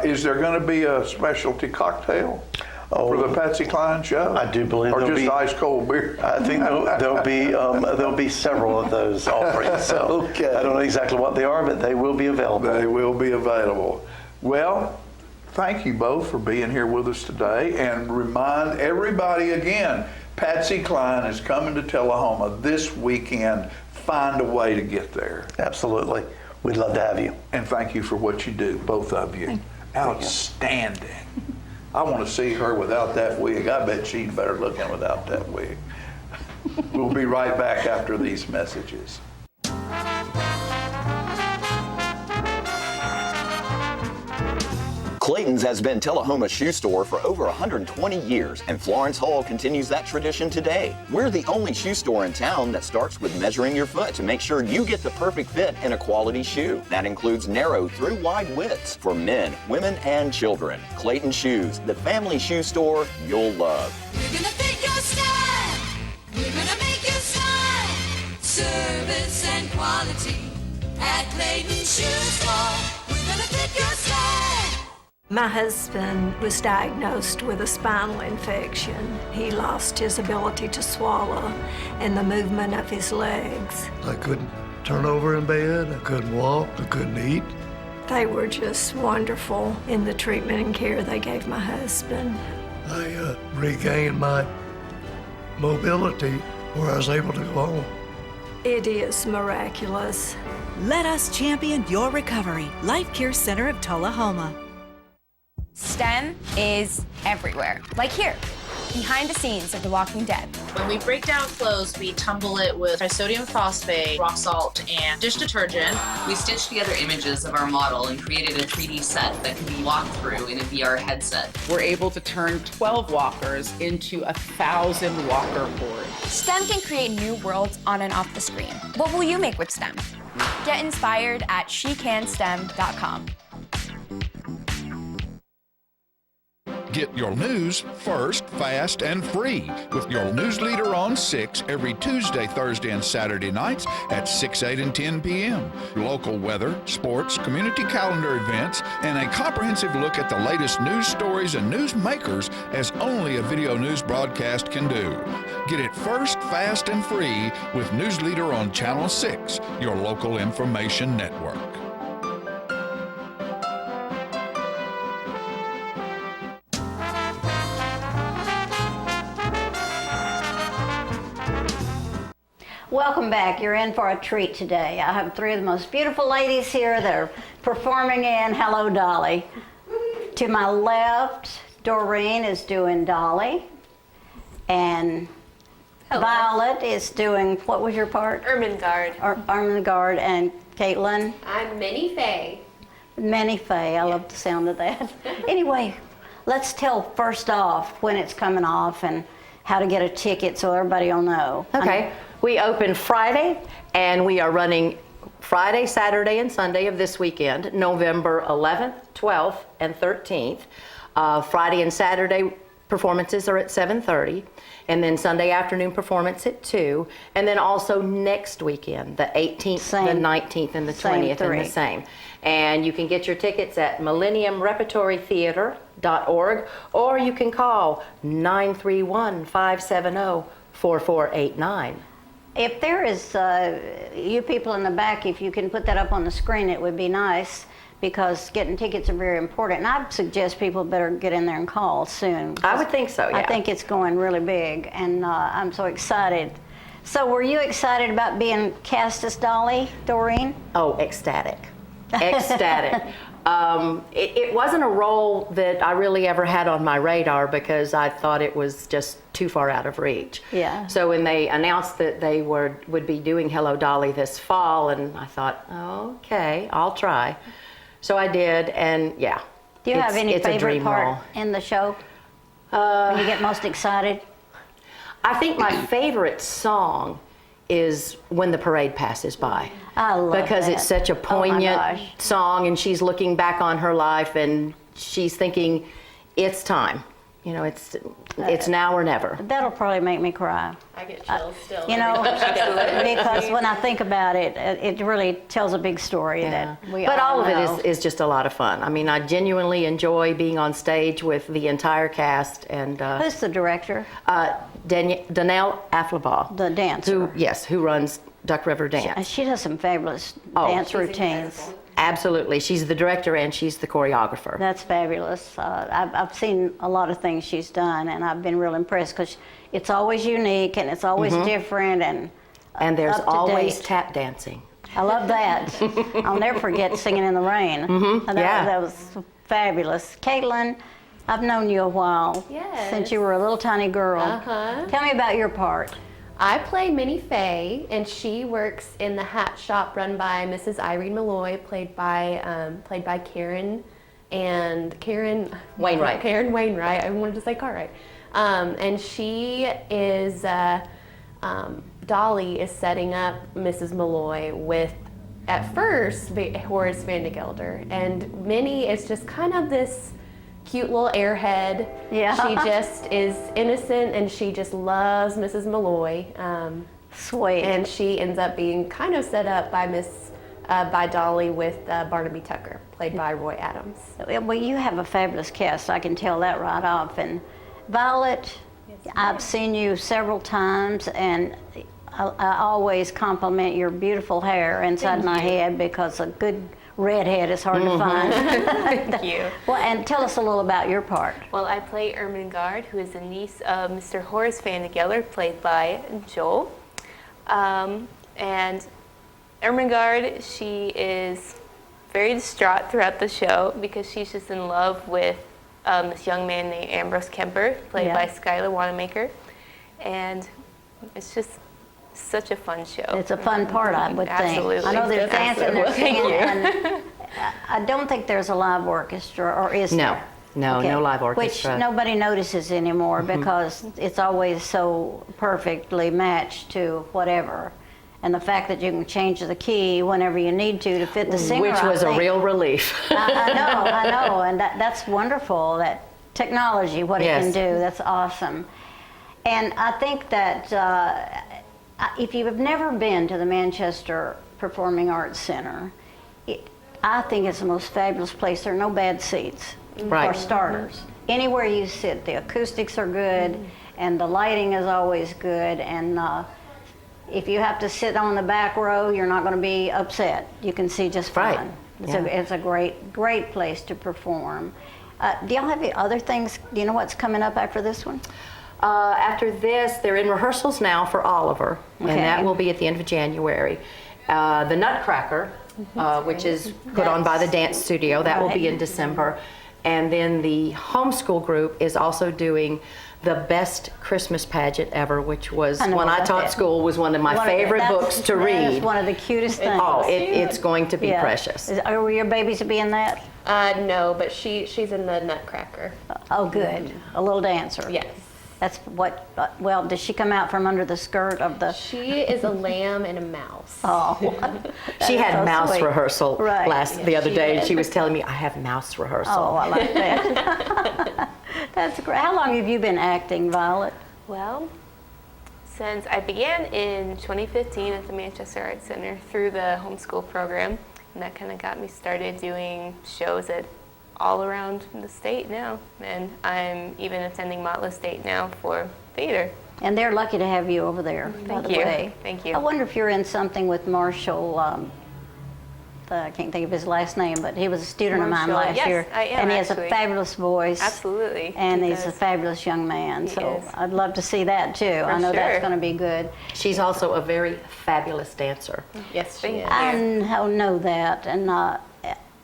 Is there going to be a specialty cocktail for the Patsy Cline show? I do believe or there'll just be ice cold beer. I think there'll be several of those offerings. So okay. I don't know exactly what they are, but they will be available. They will be available. Well, thank you both for being here with us today, and remind everybody again, Patsy Cline is coming to Tullahoma this weekend. Find a way to get there. Absolutely. We'd love to have you. And thank you for what you do, both of you. Outstanding. I want to see her without that wig. I bet she's better looking without that wig. We'll be right back after these messages. Clayton's has been Tullahoma's shoe store for over 120 years, and Florence Hall continues that tradition today. We're the only shoe store in town that starts with measuring your foot to make sure you get the perfect fit in a quality shoe. That includes narrow through wide widths for men, women, and children. Clayton Shoes, the family shoe store you'll love. We're gonna fit your style. We're gonna make you smile. Service and quality at Clayton Shoe Store. We're gonna fit your style. My husband was diagnosed with a spinal infection. He lost his ability to swallow and the movement of his legs. I couldn't turn over in bed, I couldn't walk, I couldn't eat. They were just wonderful in the treatment and care they gave my husband. I regained my mobility where I was able to go home. It is miraculous. Let us champion your recovery. Life Care Center of Tullahoma. STEM is everywhere. Like here, behind the scenes of The Walking Dead. When we break down clothes, we tumble it with sodium phosphate, rock salt, and dish detergent. We stitched together images of our model and created a 3D set that can be walked through in a VR headset. We're able to turn 12 walkers into 1,000 walker boards. STEM can create new worlds on and off the screen. What will you make with STEM? Get inspired at SheCanSTEM.com. Get your news first, fast, and free with your news leader on 6 every Tuesday, Thursday, and Saturday nights at 6, 8, and 10 p.m. Local weather, sports, community calendar events, and a comprehensive look at the latest news stories and news makers as only a video news broadcast can do. Get it first, fast, and free with News Leader on Channel 6, your local information network. Welcome back. You're in for a treat today. I have three of the most beautiful ladies here that are performing in Hello, Dolly. To my left, Doreen is doing Dolly. And Violet is doing, what was your part? Ermengarde. Ermengarde. And Caitlin? I'm Minnie Faye. Minnie Faye. I love the sound of that. Anyway, let's tell first off when it's coming off and how to get a ticket so everybody will know. Okay. We open Friday, and we are running Friday, Saturday, and Sunday of this weekend, November 11th, 12th, and 13th. Friday and Saturday performances are at 7:30, and then Sunday afternoon performance at 2, and then also next weekend, the 18th, the 19th, and the 20th, and the same. And you can get your tickets at millenniumrepertorytheater.org, or you can call 931-570-4489. If there is, you people in the back, if you can put that up on the screen, it would be nice, because getting tickets are very important. And I'd suggest people better get in there and call soon. I would think so, yeah. I think it's going really big, and I'm so excited. So were you excited about being cast as Dolly, Doreen? Oh, ecstatic. Ecstatic. It wasn't a role that I really ever had on my radar, because I thought it was just too far out of reach. Yeah. So when they announced that they would be doing Hello, Dolly this fall, and I thought, okay, I'll try. So I did, and yeah. Do you have any favorite part in the show? When you get most excited? I think my favorite song is When the Parade Passes By. I love because that. It's such a poignant song, and she's looking back on her life, and she's thinking, it's time. You know, it's now or never. That'll probably make me cry. I get chills still. You know, because when I think about it, it really tells a big story that we But all of know. it is just a lot of fun. I mean, I genuinely enjoy being on stage with the entire cast. And who's the director? Danelle Afflebaugh. The dancer. Who runs Duck River Dance. She does some fabulous dance routines. Incredible. Absolutely. She's the director and she's the choreographer. That's fabulous. I've seen a lot of things she's done, and I've been real impressed, because it's always unique and it's always different, and there's up to always date. tap dancing. I love that. I'll never forget Singing in the Rain. That was fabulous. Caitlin, I've known you a while. Yes. Since you were a little tiny girl. Tell me about your part. I play Minnie Faye, and she works in the hat shop run by Mrs. Irene Malloy, played by Karen Wainwright. Karen Wainwright. I wanted to say Cartwright. And she is Dolly is setting up Mrs. Malloy with, at first, Horace Van de Gelder, and Minnie is just kind of this cute little airhead. Yeah. She just is innocent, and she just loves Mrs. Malloy. Sweet. And she ends up being kind of set up by by Dolly with Barnaby Tucker, played by Roy Adams. Well, you have a fabulous cast. I can tell that right off. And Violet, I've seen you several times, and I always compliment your beautiful hair inside my head, because a good redhead is hard to find. Thank you. Well, and tell us a little about your part. Well, I play Ermengarde, who is a niece of Mr. Horace Van de Gelder, played by Joel. And Ermengarde, she is very distraught throughout the show, because she's just in love with this young man named Ambrose Kemper, played by Skylar Wanamaker. And it's just such a fun show. It's a fun part, I would think. Absolutely. I know there's dancing, there's singing, Thank you. and I don't think there's a live orchestra, or is there? No, no live orchestra. Which nobody notices anymore because it's always so perfectly matched to whatever. And the fact that you can change the key whenever you need to fit the singer, which was a real relief. I know, and that's wonderful, that technology, what it can do, that's awesome. And I think that if you have never been to the Manchester Performing Arts Center, I think it's the most fabulous place. There are no bad seats, for starters. Anywhere you sit, the acoustics are good, and the lighting is always good, and if you have to sit on the back row, you're not going to be upset. You can see just fine. It's a great place to perform. Do y'all have any other things? Do you know what's coming up after this one? After this, they're in rehearsals now for Oliver, and that will be at the end of January. The Nutcracker, which is put on by the Dance Studio, that will be in December. And then the homeschool group is also doing the best Christmas pageant ever, which was, when I taught school, was one of my favorite books to read. It's one of the cutest things. Oh, it's going to be precious. Are your babies to be in that? No, but she's in the Nutcracker. Oh, good. A little dancer. Yes. That's what, well, does she come out from under the skirt of the... She is a lamb and a mouse. Oh. She had mouse rehearsal the other day, did. and she was telling me, I have mouse rehearsal. Oh, I like that. That's great. How long have you been acting, Violet? Well, since I began in 2015 at the Manchester Arts Center through the homeschool program, and that kind of got me started doing shows all around the state now, and I'm even attending Motley State now for theater. And they're lucky to have you over there, by the way. Thank you. I wonder if you're in something with Marshall, I can't think of his last name, but he was a student of mine last year. I am, and he has a fabulous voice. Absolutely. And he's a fabulous young man, so I'd love to see that too. I know that's going to be good. She's also a very fabulous dancer. Yes, she is. I know that, and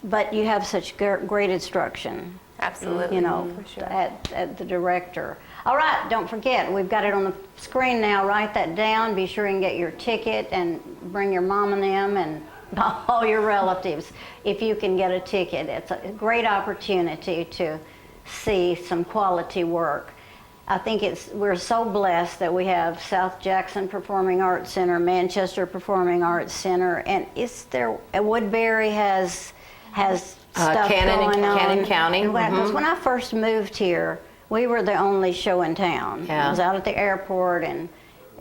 but you have such great instruction. Absolutely. You know, at the director. All right, don't forget, we've got it on the screen now. Write that down. Be sure and get your ticket and bring your mom and them and all your relatives if you can get a ticket. It's a great opportunity to see some quality work. I think we're so blessed that we have South Jackson Performing Arts Center, Manchester Performing Arts Center, and Woodbury has stuff going on. Cannon County. Because when I first moved here, we were the only show in town. Yeah. I was out at the airport, and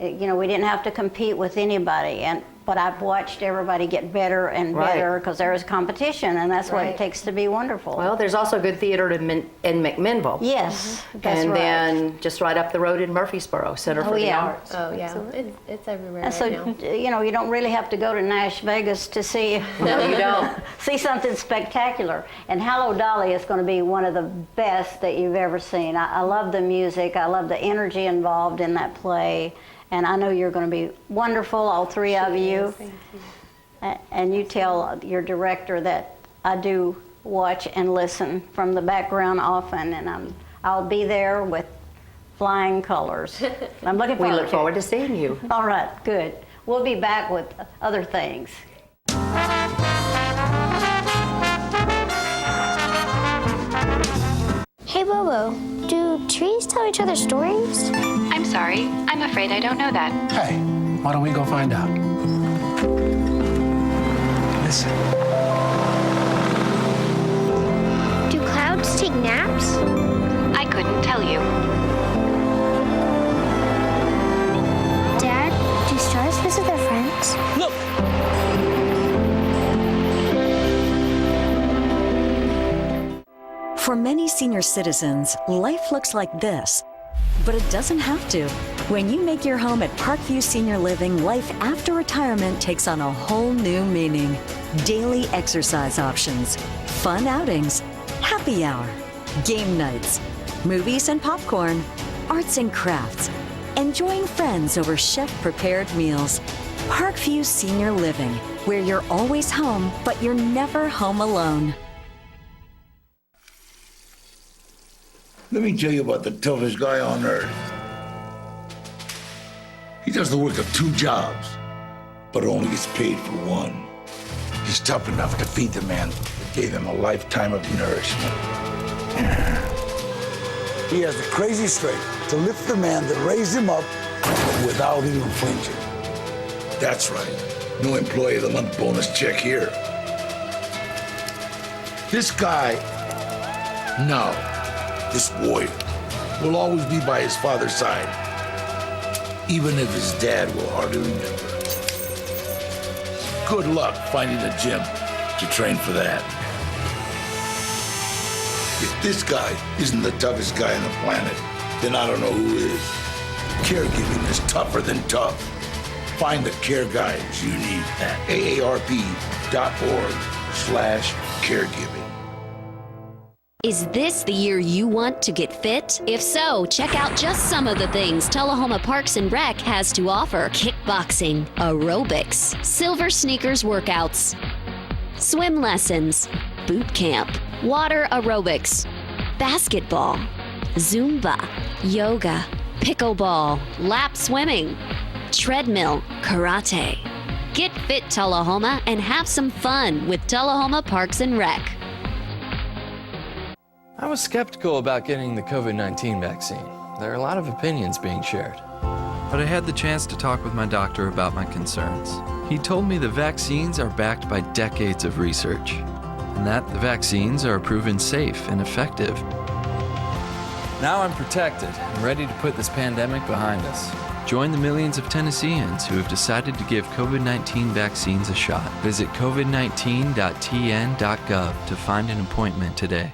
we didn't have to compete with anybody. But I've watched everybody get better and better because there is competition, and that's what it takes to be wonderful. Well, there's also good theater in McMinnville. Yes, that's and right. then just right up the road in Murfreesboro, Center for the Arts. Oh, yeah. It's everywhere And so, you don't really have to go to Nash Vegas to see No, you don't. see something spectacular. And Hello, Dolly is going to be one of the best that you've ever seen. I love the music. I love the energy involved in that play. And I know you're going to be wonderful, all three of you. Thank you. And you tell your director that I do watch and listen from the background often, and I'll be there with flying colors. I'm looking forward We look forward to seeing you. All right, good. We'll be back with other things. Hey Bobo, do trees tell each other stories? I'm sorry, I'm afraid I don't know that. Hey, why don't we go find out? Listen. Do clouds take naps? I couldn't tell you. Dad, do stars visit their friends? Look! For many senior citizens, life looks like this, but it doesn't have to. When you make your home at Parkview Senior Living, life after retirement takes on a whole new meaning. Daily exercise options, fun outings, happy hour, game nights, movies and popcorn, arts and crafts, enjoying friends over chef-prepared meals. Parkview Senior Living, where you're always home, but you're never home alone. Let me tell you about the toughest guy on earth. He does the work of 2 jobs, but only gets paid for one. He's tough enough to feed the man that gave him a lifetime of nourishment. He has the crazy strength to lift the man that raised him up without even flinching. That's right. No employee of the month bonus check here. This guy, no, this warrior, will always be by his father's side, even if his dad will hardly remember. Good luck finding a gym to train for that. If this guy isn't the toughest guy on the planet, then I don't know who is. Caregiving is tougher than tough. Find the care guides you need at aarp.org/caregiving. Is this the year you want to get fit? If so, check out just some of the things Tullahoma Parks and Rec has to offer. Kickboxing, aerobics, silver sneakers workouts, swim lessons, boot camp, water aerobics, basketball, Zumba, yoga, pickleball, lap swimming, treadmill, karate. Get fit, Tullahoma, and have some fun with Tullahoma Parks and Rec. I was skeptical about getting the COVID-19 vaccine. There are a lot of opinions being shared. But I had the chance to talk with my doctor about my concerns. He told me the vaccines are backed by decades of research, and that the vaccines are proven safe and effective. Now I'm protected and ready to put this pandemic behind us. Join the millions of Tennesseans who have decided to give COVID-19 vaccines a shot. Visit covid19.tn.gov to find an appointment today.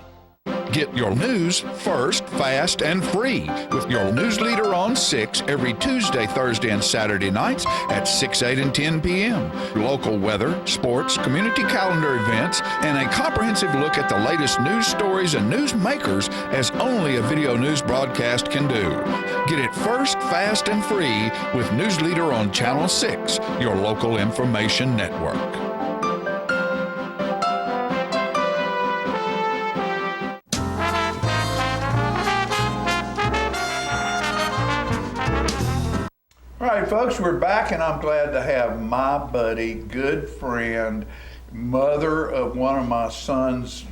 Get your news first, fast, and free with your news leader on 6 every Tuesday, Thursday, and Saturday nights at 6, 8, and 10 p.m. Local weather, sports, community calendar events, and a comprehensive look at the latest news stories and news makers as only a video news broadcast can do. Get it first, fast, and free with News Leader on Channel 6, your local information network. All right, folks, we're back, and I'm glad to have my buddy, good friend, mother of one of my son's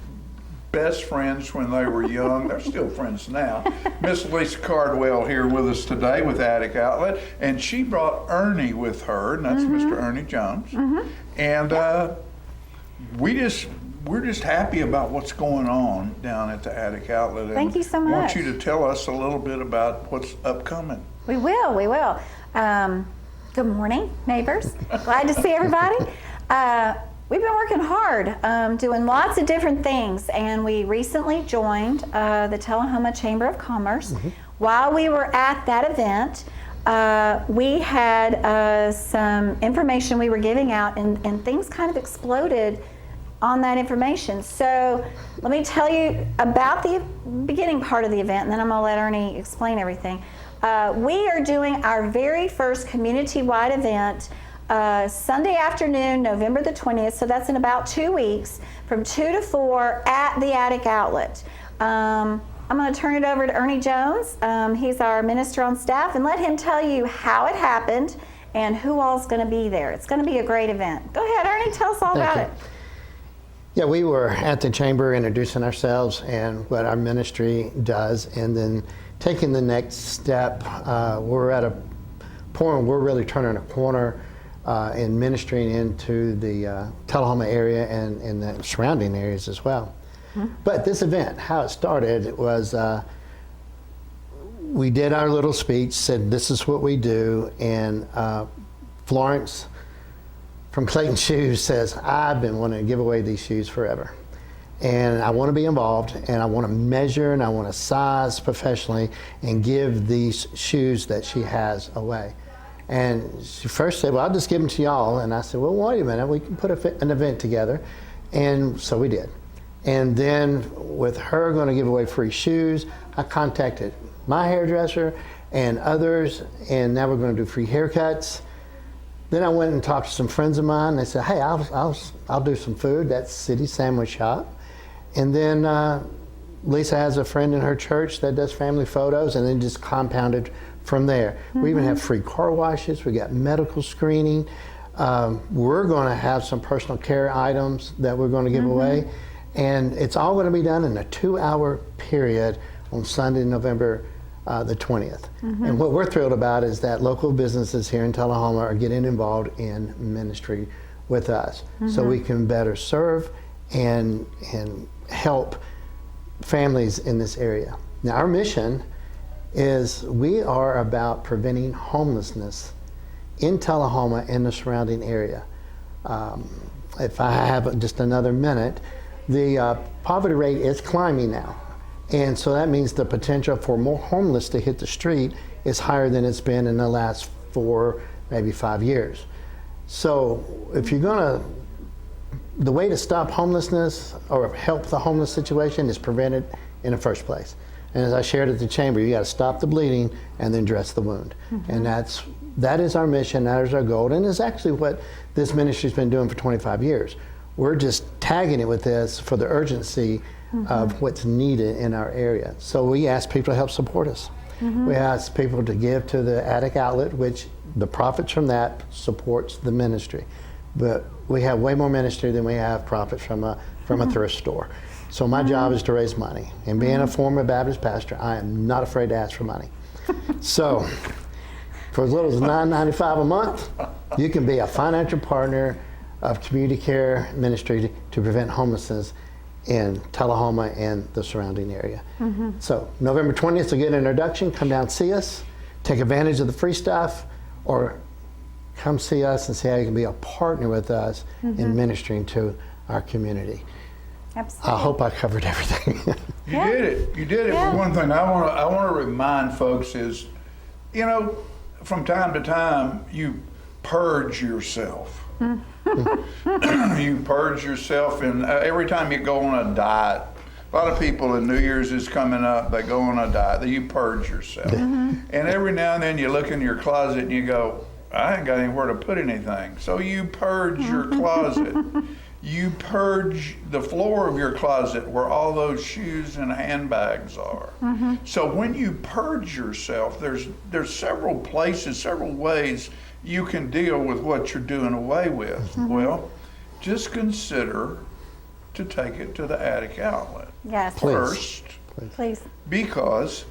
best friends when they were young. They're still friends now. Miss Lisa Cardwell here with us today with Attic Outlet, and she brought Ernie with her, and that's Mr. Ernie Jones. And we're just happy about what's going on down at the Attic Outlet. And Thank you so I want much. you to tell us a little bit about what's upcoming. We will. Good morning, neighbors. Glad to see everybody. We've been working hard, doing lots of different things, and we recently joined the Tullahoma Chamber of Commerce. While we were at that event, we had some information we were giving out, and things kind of exploded on that information. So let me tell you about the beginning part of the event, and then I'm going to let Ernie explain everything. We are doing our very first community-wide event Sunday afternoon, November the 20th, so that's in about 2 weeks, from 2 to 4 at the Attic Outlet. I'm going to turn it over to Ernie Jones. He's our minister on staff, and let him tell you how it happened and who all's going to be there. It's going to be a great event. Go ahead, Ernie, tell us all about it. Yeah, we were at the chamber introducing ourselves and what our ministry does, and then taking the next step. We're at a point where we're really turning a corner in ministering into the Tullahoma area and the surrounding areas as well. But this event, how it started was we did our little speech, said this is what we do, and Florence from Clayton Shoes says, I've been wanting to give away these shoes forever. And I want to be involved, and I want to measure, and I want to size professionally and give these shoes that she has away. And she first said, well, I'll just give them to y'all. And I said, well, wait a minute, we can put an event together. And so we did. And then with her going to give away free shoes, I contacted my hairdresser and others, and now we're going to do free haircuts. Then I went and talked to some friends of mine. They said, hey, I'll do some food. That's City Sandwich Shop. And then Lisa has a friend in her church that does family photos, and then just compounded from there. We even have free car washes. We got medical screening. We're going to have some personal care items that we're going to give away, and it's all going to be done in a 2-hour period on Sunday, November the 20th. And what we're thrilled about is that local businesses here in Tullahoma are getting involved in ministry with us, so we can better serve and help families in this area. Now, our mission is we are about preventing homelessness in Tullahoma and the surrounding area. If I have just another minute, the poverty rate is climbing now. And so that means the potential for more homeless to hit the street is higher than it's been in the last 4, maybe 5 years. So if you're gonna, the way to stop homelessness or help the homeless situation is prevent it in the first place. And as I shared at the chamber, you got to stop the bleeding and then dress the wound. And that is our mission, that is our goal, and is actually what this ministry's been doing for 25 years. We're just tagging it with this for the urgency of what's needed in our area. So we ask people to help support us. We ask people to give to the Attic Outlet, which the profits from that supports the ministry. But we have way more ministry than we have profits from a thrift store. So my job is to raise money. And being a former Baptist pastor, I am not afraid to ask for money. So for as little as $9.95 a month, you can be a financial partner of Community Care Ministry to prevent homelessness in Tullahoma and the surrounding area. So November 20th, to get an introduction, come down, see us, take advantage of the free stuff, or come see us and see how you can be a partner with us in ministering to our community. Absolutely. I hope I covered everything. You did it. You did it. But one thing I want to remind folks is, you know, from time to time, you purge yourself. You purge yourself, and every time you go on a diet, a lot of people, and New Year's is coming up, they go on a diet, you purge yourself. And every now and then you look in your closet and you go, I ain't got anywhere to put anything. So you purge your closet. You purge the floor of your closet where all those shoes and handbags are. So when you purge yourself, there's several places, several ways you can deal with what you're doing away with. Well, just consider to take it to the Attic Outlet. Yes. First. Please. Because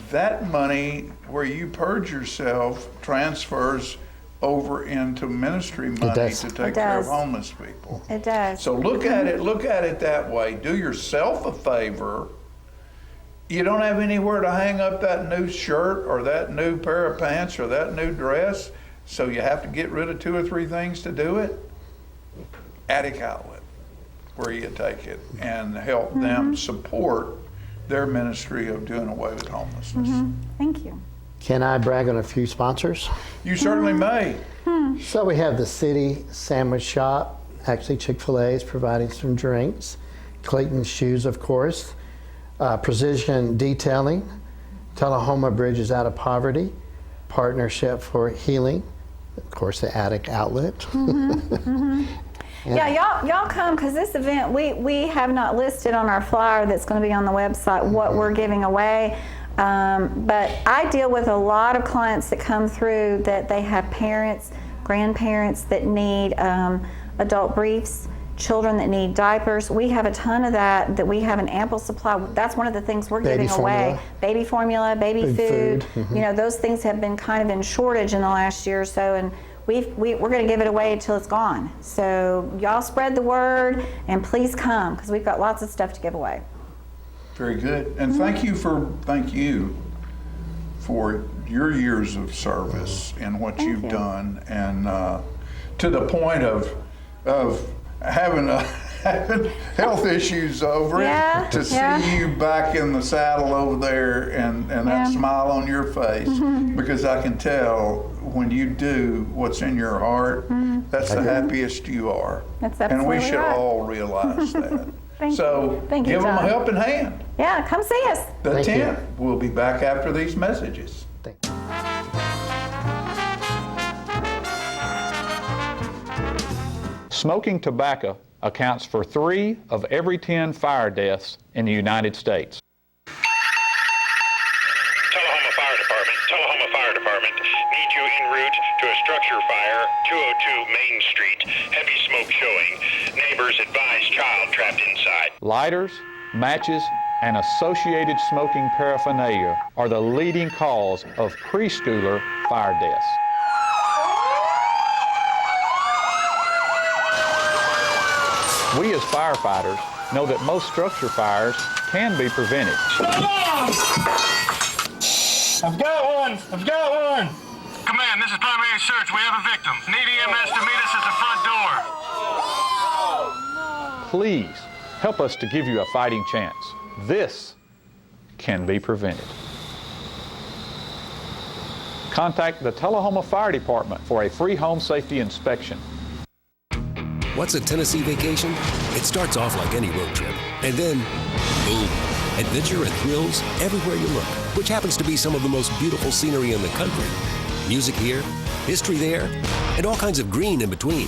that money where you purge yourself transfers over into ministry money to take care of homeless people. It does. So look at it that way. Do yourself a favor. You don't have anywhere to hang up that new shirt or that new pair of pants or that new dress, so you have to get rid of 2 or 3 things to do it. Attic Outlet, where you take it and help them support their ministry of doing away with homelessness. Thank you. Can I brag on a few sponsors? You certainly may. So we have the City Sandwich Shop. Actually, Chick-fil-A is providing some drinks. Clayton Shoes, of course. Precision Detailing. Tullahoma Bridges Out of Poverty. Partnership for Healing. Of course, the Attic Outlet. Yeah, y'all come, because this event, we have not listed on our flyer that's going to be on the website what we're giving away. But I deal with a lot of clients that come through that they have parents, grandparents that need adult briefs, children that need diapers. We have a ton of that we have an ample supply. That's one of the things we're giving away. Baby formula, baby food. You know, those things have been kind of in shortage in the last year or so, and we're going to give it away until it's gone. So y'all spread the word, and please come, because we've got lots of stuff to give away. Very good. And thank you for your years of service and what you've done, and to the point of having health issues over it, to see you back in the saddle over there and that smile on your face, because I can tell when you do what's in your heart, that's the happiest you are. That's absolutely and we should all realize that. Thank you, give them a helping hand. Yeah, come see us. The tent. We'll be back after these messages. Smoking tobacco accounts for 3 of every 10 fire deaths in the United States. Tullahoma Fire Department. Need you en route to a structure fire, 202 Main Street. Heavy smoke showing. Neighbors advise child trapped inside. Lighters, matches, and associated smoking paraphernalia are the leading cause of preschooler fire deaths. We as firefighters know that most structure fires can be prevented. I've got one! Command, this is primary search. We have a victim. Need EMS to meet us at the front door. Please help us to give you a fighting chance. This can be prevented. Contact the Tullahoma Fire Department for a free home safety inspection. What's a Tennessee vacation? It starts off like any road trip, and then, boom, adventure and thrills everywhere you look, which happens to be some of the most beautiful scenery in the country. Music here, history there, and all kinds of green in between.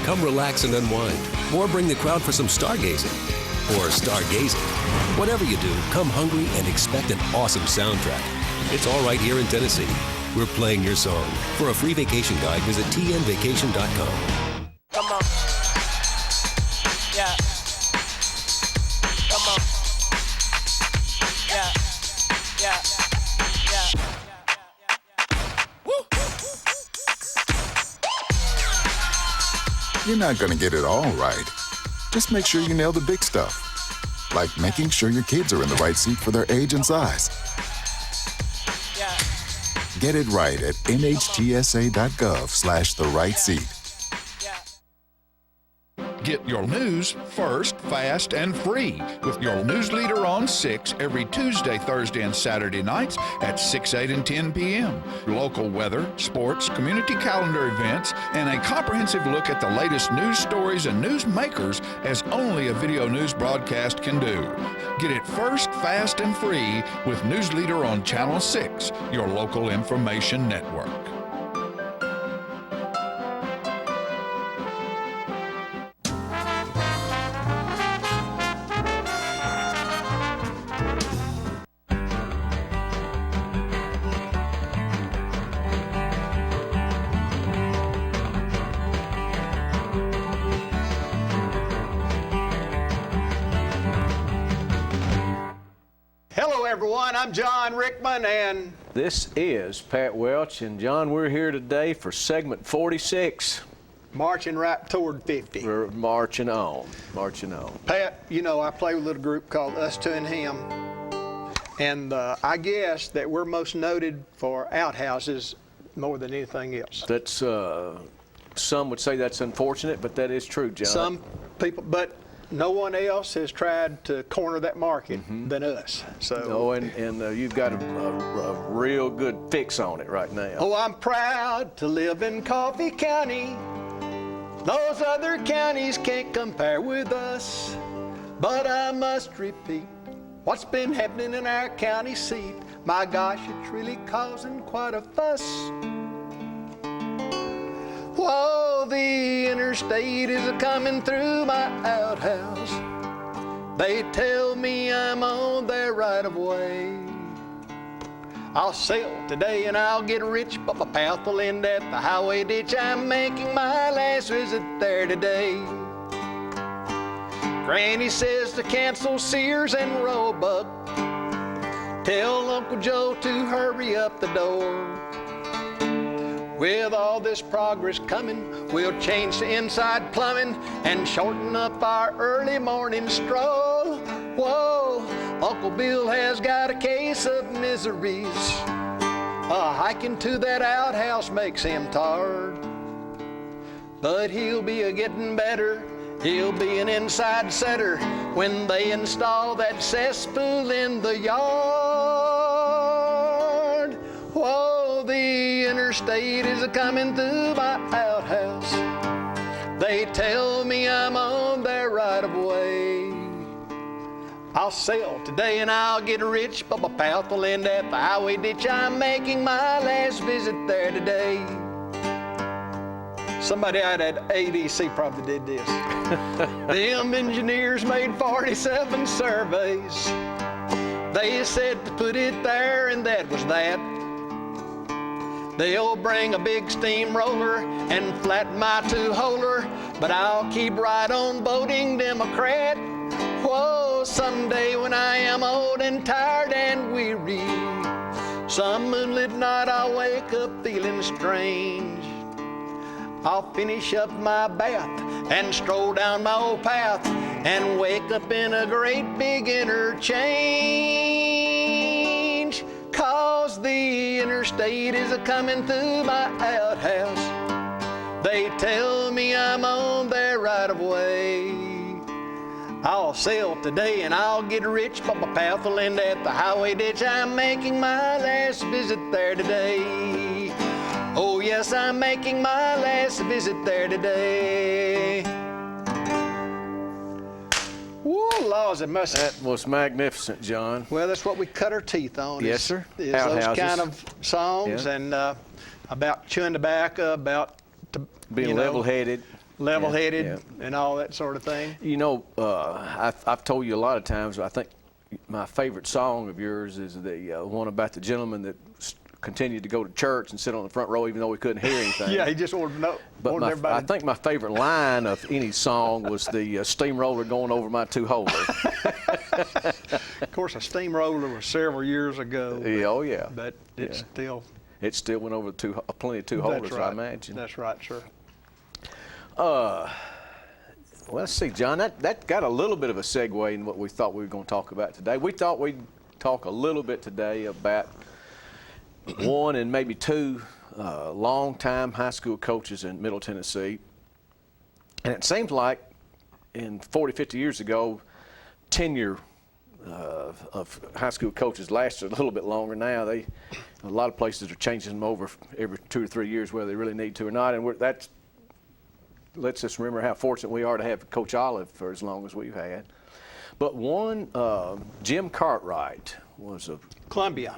Come relax and unwind, or bring the crowd for some stargazing, or stargazing. Whatever you do, come hungry and expect an awesome soundtrack. It's all right here in Tennessee. We're playing your song. For a free vacation guide, visit tnvacation.com. Come on. Yeah. Come on. Yeah. Yeah. Yeah. Woo. You're not gonna get it all right. Just make sure you nail the big stuff. Like making sure your kids are in the right seat for their age and size. Yeah. Get it right at nhtsa.gov/the-right-seat. Get your news first, fast, and free with your news leader on 6 every Tuesday, Thursday, and Saturday nights at 6, 8, and 10 p.m. Local weather, sports, community calendar events, and a comprehensive look at the latest news stories and news makers as only a video news broadcast can do. Get it first, fast, and free with News Leader on Channel 6, your local information network. Hello everyone, I'm John Rickman and this is Pat Welch, and John, we're here today for segment 46. Marching right toward 50. We're marching on. Pat, you know, I play with a little group called Us Two and Him, and I guess that we're most noted for outhouses more than anything else. That's, some would say that's unfortunate, but that is true, John. Some people, but no one else has tried to corner that market than us. So. Oh, and you've got a real good fix on it right now. Oh, I'm proud to live in Coffee County. Those other counties can't compare with us. But I must repeat what's been happening in our county seat. My gosh, it's really causing quite a fuss. Whoa, the interstate is coming through my outhouse. They tell me I'm on their right of way. I'll sell today and I'll get rich, but my path will end at the highway ditch. I'm making my last visit there today. Granny says to cancel Sears and Roebuck. Tell Uncle Joe to hurry up the door. With all this progress coming, we'll change to inside plumbing and shorten up our early morning stroll. Whoa, Uncle Bill has got a case of miseries. Hiking to that outhouse makes him tired. But he'll be a-getting better. He'll be an inside setter when they install that cesspool in the yard. Whoa, the interstate is a-coming through my outhouse. They tell me I'm on their right of way. I'll sell today and I'll get rich, but my path will end at the highway ditch. I'm making my last visit there today. Somebody out at ADC probably did this. Them engineers made 47 surveys. They said to put it there, and that was that. They'll bring a big steamroller and flatten my two-holer, but I'll keep right on voting Democrat. Whoa, someday when I am old and tired and weary, some moonlit night I'll wake up feeling strange. I'll finish up my bath and stroll down my old path and wake up in a great big interchange. 'Cause the interstate is a-coming through my outhouse. They tell me I'm on their right-of-way. I'll sell today and I'll get rich, but my path will end at the highway ditch. I'm making my last visit there today. Oh yes, I'm making my last visit there today. Whoa, laws, it must. That was magnificent, John. Well, that's what we cut our teeth on. Yes, sir. Is those Outhouses. kind of songs, Yeah. and about chewing tobacco, about Being level-headed. Level-headed, Yeah. and all that sort of thing. You know, I've told you a lot of times, I think my favorite song of yours is the one about the gentleman that continued to go to church and sit on the front row even though he couldn't hear anything. Yeah, he just wanted to know. But wanted everybody I think my favorite line of any song was the steamroller going over my two-holer. Of course, a steamroller was several years ago. Yeah, oh yeah. But it's still. It still went over plenty of two-holers, That's right. I imagine. That's right, sir. Well, let's see, John, that got a little bit of a segue in what we thought we were going to talk about today. We thought we'd talk a little bit today about one and maybe two long-time high school coaches in Middle Tennessee. And it seems like in 40, 50 years ago, tenure of high school coaches lasted a little bit longer now. A lot of places are changing them over every 2 or 3 years, whether they really need to or not. And that lets us remember how fortunate we are to have Coach Olive for as long as we've had. But one, Jim Cartwright was of Columbia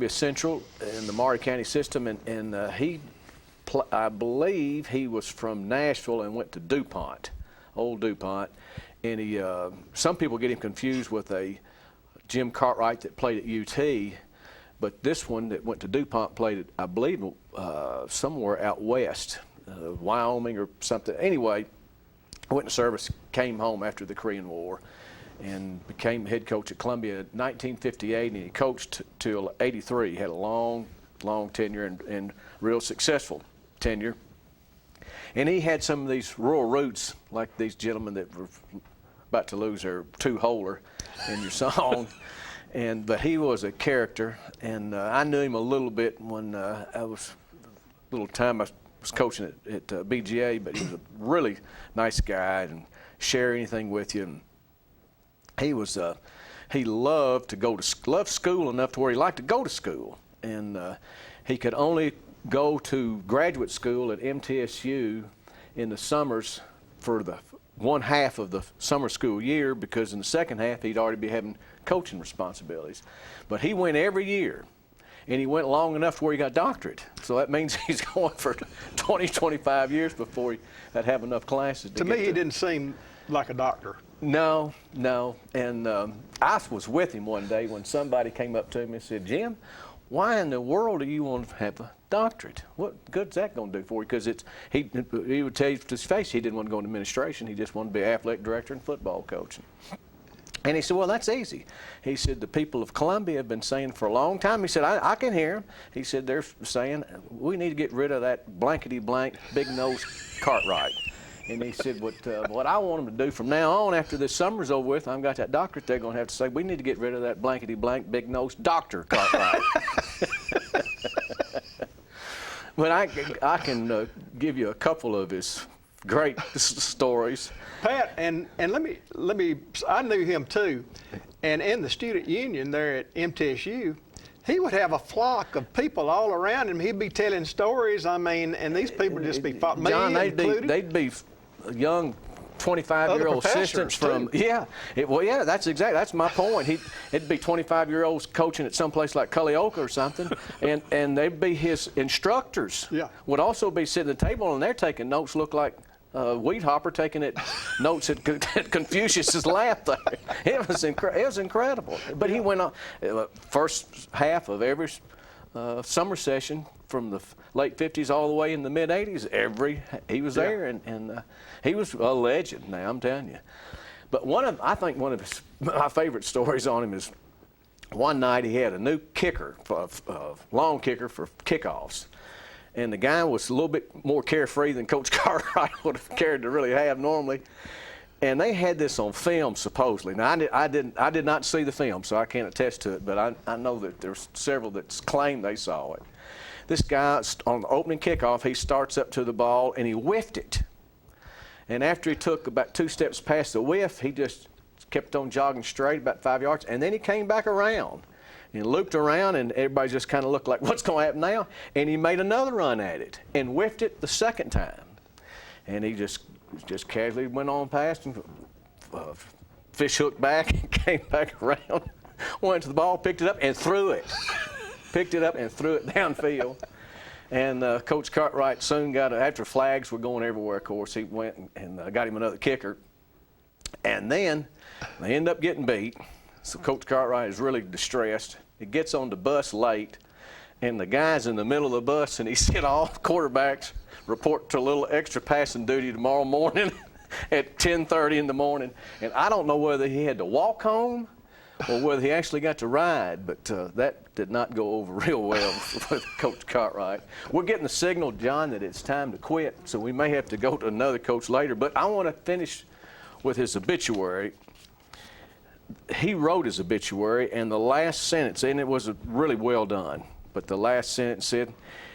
Central in the Maury County system, and I believe he was from Nashville and went to DuPont, old DuPont, and he. Some people get him confused with a Jim Cartwright that played at UT, but this one that went to DuPont played at, I believe, somewhere out west, Wyoming or something. Anyway, went to service, came home after the Korean War, and became head coach at Columbia in 1958, and he coached till '83. He had a long tenure and real successful tenure. And he had some of these rural roots, like these gentlemen that were about to lose their two-holer in your song. But he was a character, and I knew him a little bit when I was little time I was coaching at BGA, but he was a really nice guy and share anything with you. And he was he loved to loved school enough to where he liked to go to school, and he could only go to graduate school at MTSU in the summers for the one half of the summer school year, because in the second half he'd already be having coaching responsibilities. But he went every year, and he went long enough to where he got doctorate. So that means he's going for 20, 25 years before he'd have enough classes. To me, he didn't seem like a doctor. No. And I was with him one day when somebody came up to him and said, "Jim, why in the world do you want to have a doctorate? What good's that going to do for you?" Because he would tell you to his face he didn't want to go into administration. He just wanted to be athletic director and football coach. And he said, "Well, that's easy." He said, "The people of Columbia have been saying for a long time." He said, I can hear them. He said, "They're saying we need to get rid of that blankety-blank, big-nosed Cartwright." And he said, what I want them to do from now on, after this summer's over with, I've got that doctorate, they're going to have to say, we need to get rid of that blankety-blank, big-nosed Dr. Cartwright. But I can give you a couple of his great stories. Pat, and let me, I knew him too, and in the student union there at MTSU, he would have a flock of people all around him. He'd be telling stories, I mean, and these people would just be, me John, included. they'd be young 25-year-old assistants from, that's my point. It'd be 25-year-olds coaching at some place like Culleoka or something, and they'd be his instructors. Yeah. Would also be sitting at the table, and they're taking notes, look like Weed Hopper taking notes at Confucius's lap there. It was incredible. But he went on, first half of every summer session from the late 50s all the way in the mid 80s, he was there, and he was a legend now, I'm telling you. But I think one of my favorite stories on him is one night he had a new kicker, long kicker for kickoffs. And the guy was a little bit more carefree than Coach Cartwright would have cared to really have normally. And they had this on film, supposedly. Now, I did not see the film, so I can't attest to it, but I know that there's several that claim they saw it. This guy, on the opening kickoff, he starts up to the ball, and he whiffed it. And after he took about 2 steps past the whiff, he just kept on jogging straight about 5 yards, and then he came back around. And looped around, and everybody just kind of looked like, what's going to happen now? And he made another run at it and whiffed it the second time. And he just casually went on past and fish hooked back and came back around, went to the ball, picked it up and threw it. Picked it up and threw it downfield. And Coach Cartwright soon got it. After flags were going everywhere, of course, he went and got him another kicker. And then they end up getting beat. So Coach Cartwright is really distressed. He gets on the bus late, and the guy's in the middle of the bus, and he said all quarterbacks report to a little extra passing duty tomorrow morning at 10:30 in the morning. And I don't know whether he had to walk home or whether he actually got to ride, but that did not go over real well with Coach Cartwright. We're getting the signal, John, that it's time to quit, so we may have to go to another coach later. But I want to finish with his obituary. He wrote his obituary, and the last sentence, and it was really well done, but the last sentence said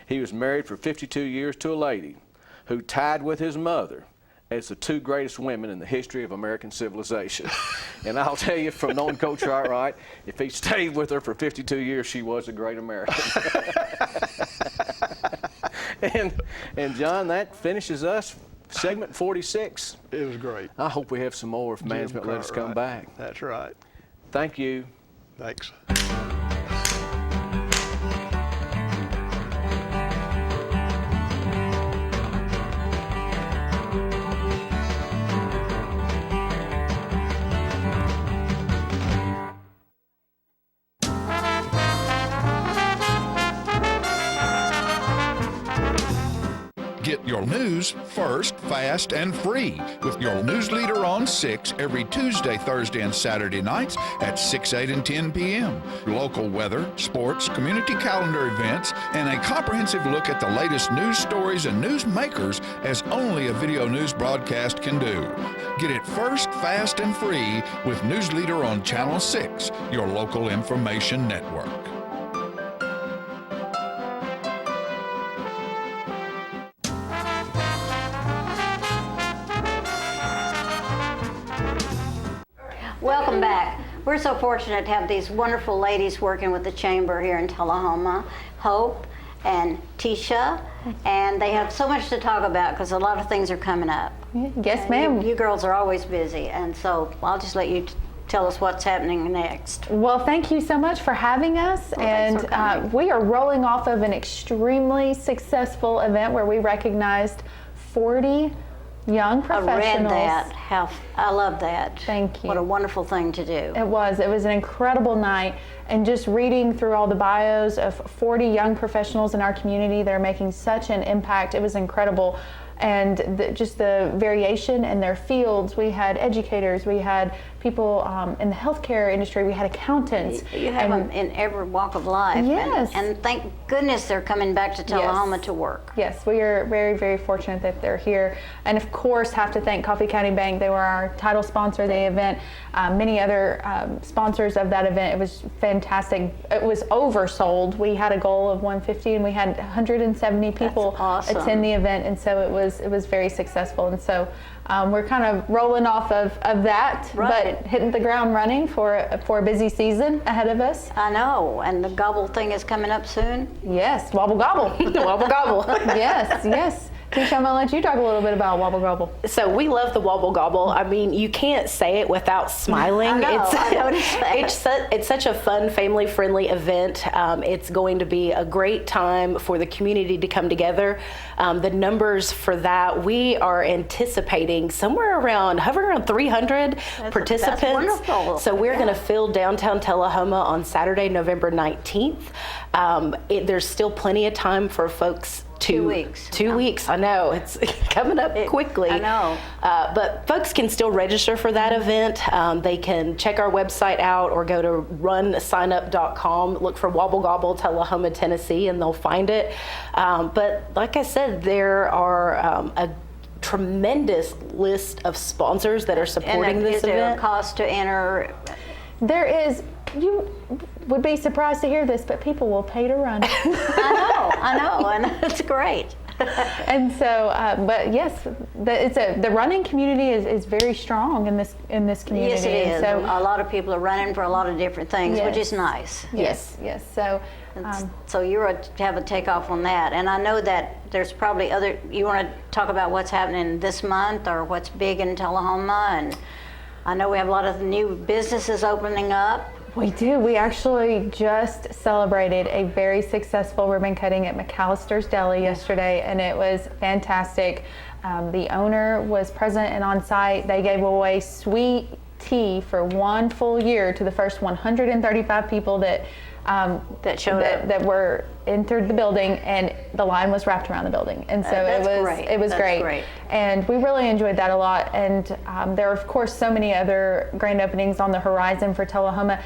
he was married for 52 years to a lady who tied with his mother as the 2 greatest women in the history of American civilization. And I'll tell you, from knowing Coach Cartwright, if he stayed with her for 52 years, she was a great American. and John, that finishes us. Segment 46. It was great. I hope we have some more if management let us come back. That's right. Thank you. Thanks. Get your news first, fast, and free with your news leader on 6 every Tuesday, Thursday, and Saturday nights at 6, 8, and 10 p.m. Local weather, sports, community calendar events, and a comprehensive look at the latest news stories and news makers as only a video news broadcast can do. Get it first, fast, and free with News Leader on Channel 6, your local information network. Welcome back. We're so fortunate to have these wonderful ladies working with the Chamber here in Tullahoma, Hope and Tisha, and they have so much to talk about because a lot of things are coming up. Yes, ma'am. You girls are always busy, and so I'll just let you tell us what's happening next. Well, thank you so much for having us, and we are rolling off of an extremely successful event where we recognized 40 young professionals. I read that. I love that. Thank you. What a wonderful thing to do. It was an incredible night, and just reading through all the bios of 40 young professionals in our community that are making such an impact, it was incredible. And just the variation in their fields. We had educators, we had people in the healthcare industry, we had accountants. You have them in every walk of life. Yes. And thank goodness they're coming back to Tullahoma to work. Yes, we are very, very fortunate that they're here. And of course, have to thank Coffee County Bank. They were our title sponsor of the event. Many other sponsors of that event. It was fantastic. It was oversold. We had a goal of 150 and we had 170 people attend the event. And so it was very successful. And so we're kind of rolling off of that, but hitting the ground running for a busy season ahead of us. I know, and the gobble thing is coming up soon. Yes, wobble gobble. Wobble gobble. Yes. Tisha, I'm gonna let you talk a little bit about Wobble Gobble. So we love the Wobble Gobble. I mean, you can't say it without smiling. I know, I noticed that. It's such a fun, family-friendly event. It's going to be a great time for the community to come together. The numbers for that, we are anticipating hovering around 300 participants. That's wonderful. So we're going to fill downtown Tullahoma on Saturday, November 19th. There's still plenty of time for folks. 2 weeks. 2 weeks. I know it's coming up quickly. I know. But folks can still register for that event. They can check our website out or go to runsignup.com, look for Wobble Gobble Tullahoma, Tennessee, and they'll find it. But like I said, there are a tremendous list of sponsors that are supporting this event. Is there event. a cost to enter? There is. You would be surprised to hear this, but people will pay to run. I know, and it's great. And so, but yes, the running community is very strong in this community. Yes, it is. So a lot of people are running for a lot of different things, Yes. which is nice. Yes. So. So you're to have a takeoff on that, and I know that there's probably other. You want to talk about what's happening this month or what's big in Tullahoma, and I know we have a lot of new businesses opening up. We do. We actually just celebrated a very successful ribbon cutting at McAllister's Deli yesterday, and it was fantastic. The owner was present and on site. They gave away sweet tea for 1 full year to the first 135 people that showed up, that were entered the building, and the line was wrapped around the building, and so it was great. And we really enjoyed that a lot. And there are of course so many other grand openings on the horizon for Tullahoma.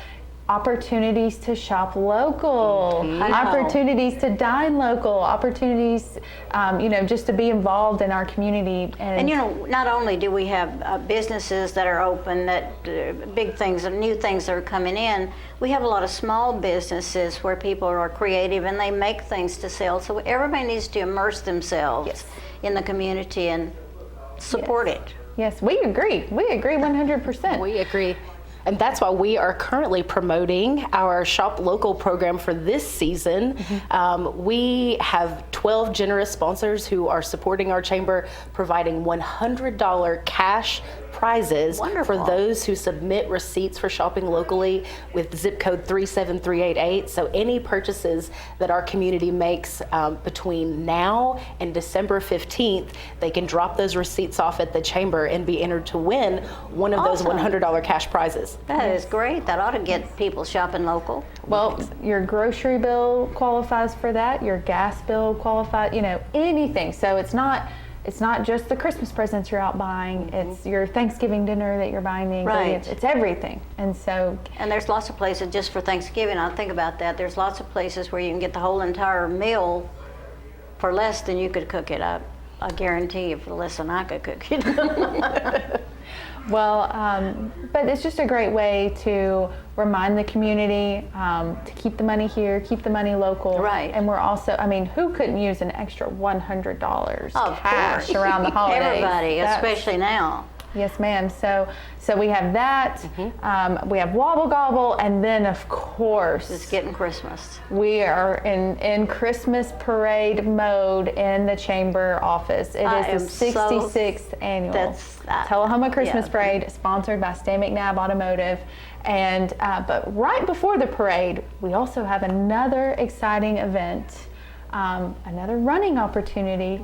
Opportunities to shop local, opportunities to dine local, opportunities, just to be involved in our community. And not only do we have businesses that are open, that big things and new things that are coming in, we have a lot of small businesses where people are creative and they make things to sell. So everybody needs to immerse themselves in the community and support it. Yes, we agree. We agree 100%. We agree. And that's why we are currently promoting our Shop Local program for this season. We have 12 generous sponsors who are supporting our chamber, providing $100 cash prizes for those who submit receipts for shopping locally with zip code 37388. So any purchases that our community makes between now and December 15th, they can drop those receipts off at the chamber and be entered to win one of those $100 cash prizes. That is great. That ought to get people shopping local. Well, your grocery bill qualifies for that. Your gas bill qualifies. Anything. So it's not just the Christmas presents you're out buying. It's your Thanksgiving dinner that you're buying the ingredients. It's everything. And there's lots of places just for Thanksgiving. I think about that. There's lots of places where you can get the whole entire meal for less than you could cook it. I guarantee you, for less than I could cook it. Well, but it's just a great way to remind the community to keep the money here, keep the money local. Right. And we're also, who couldn't use an extra $100 of cash course. around the holidays? Everybody, especially now. Yes, ma'am. So we have that. We have Wobble Gobble, and then of course it's getting Christmas. We are in Christmas parade mode in the chamber office. It is the 66th annual Tullahoma Christmas Parade, sponsored by Stan McNabb Automotive. And but right before the parade, we also have another exciting event. Another running opportunity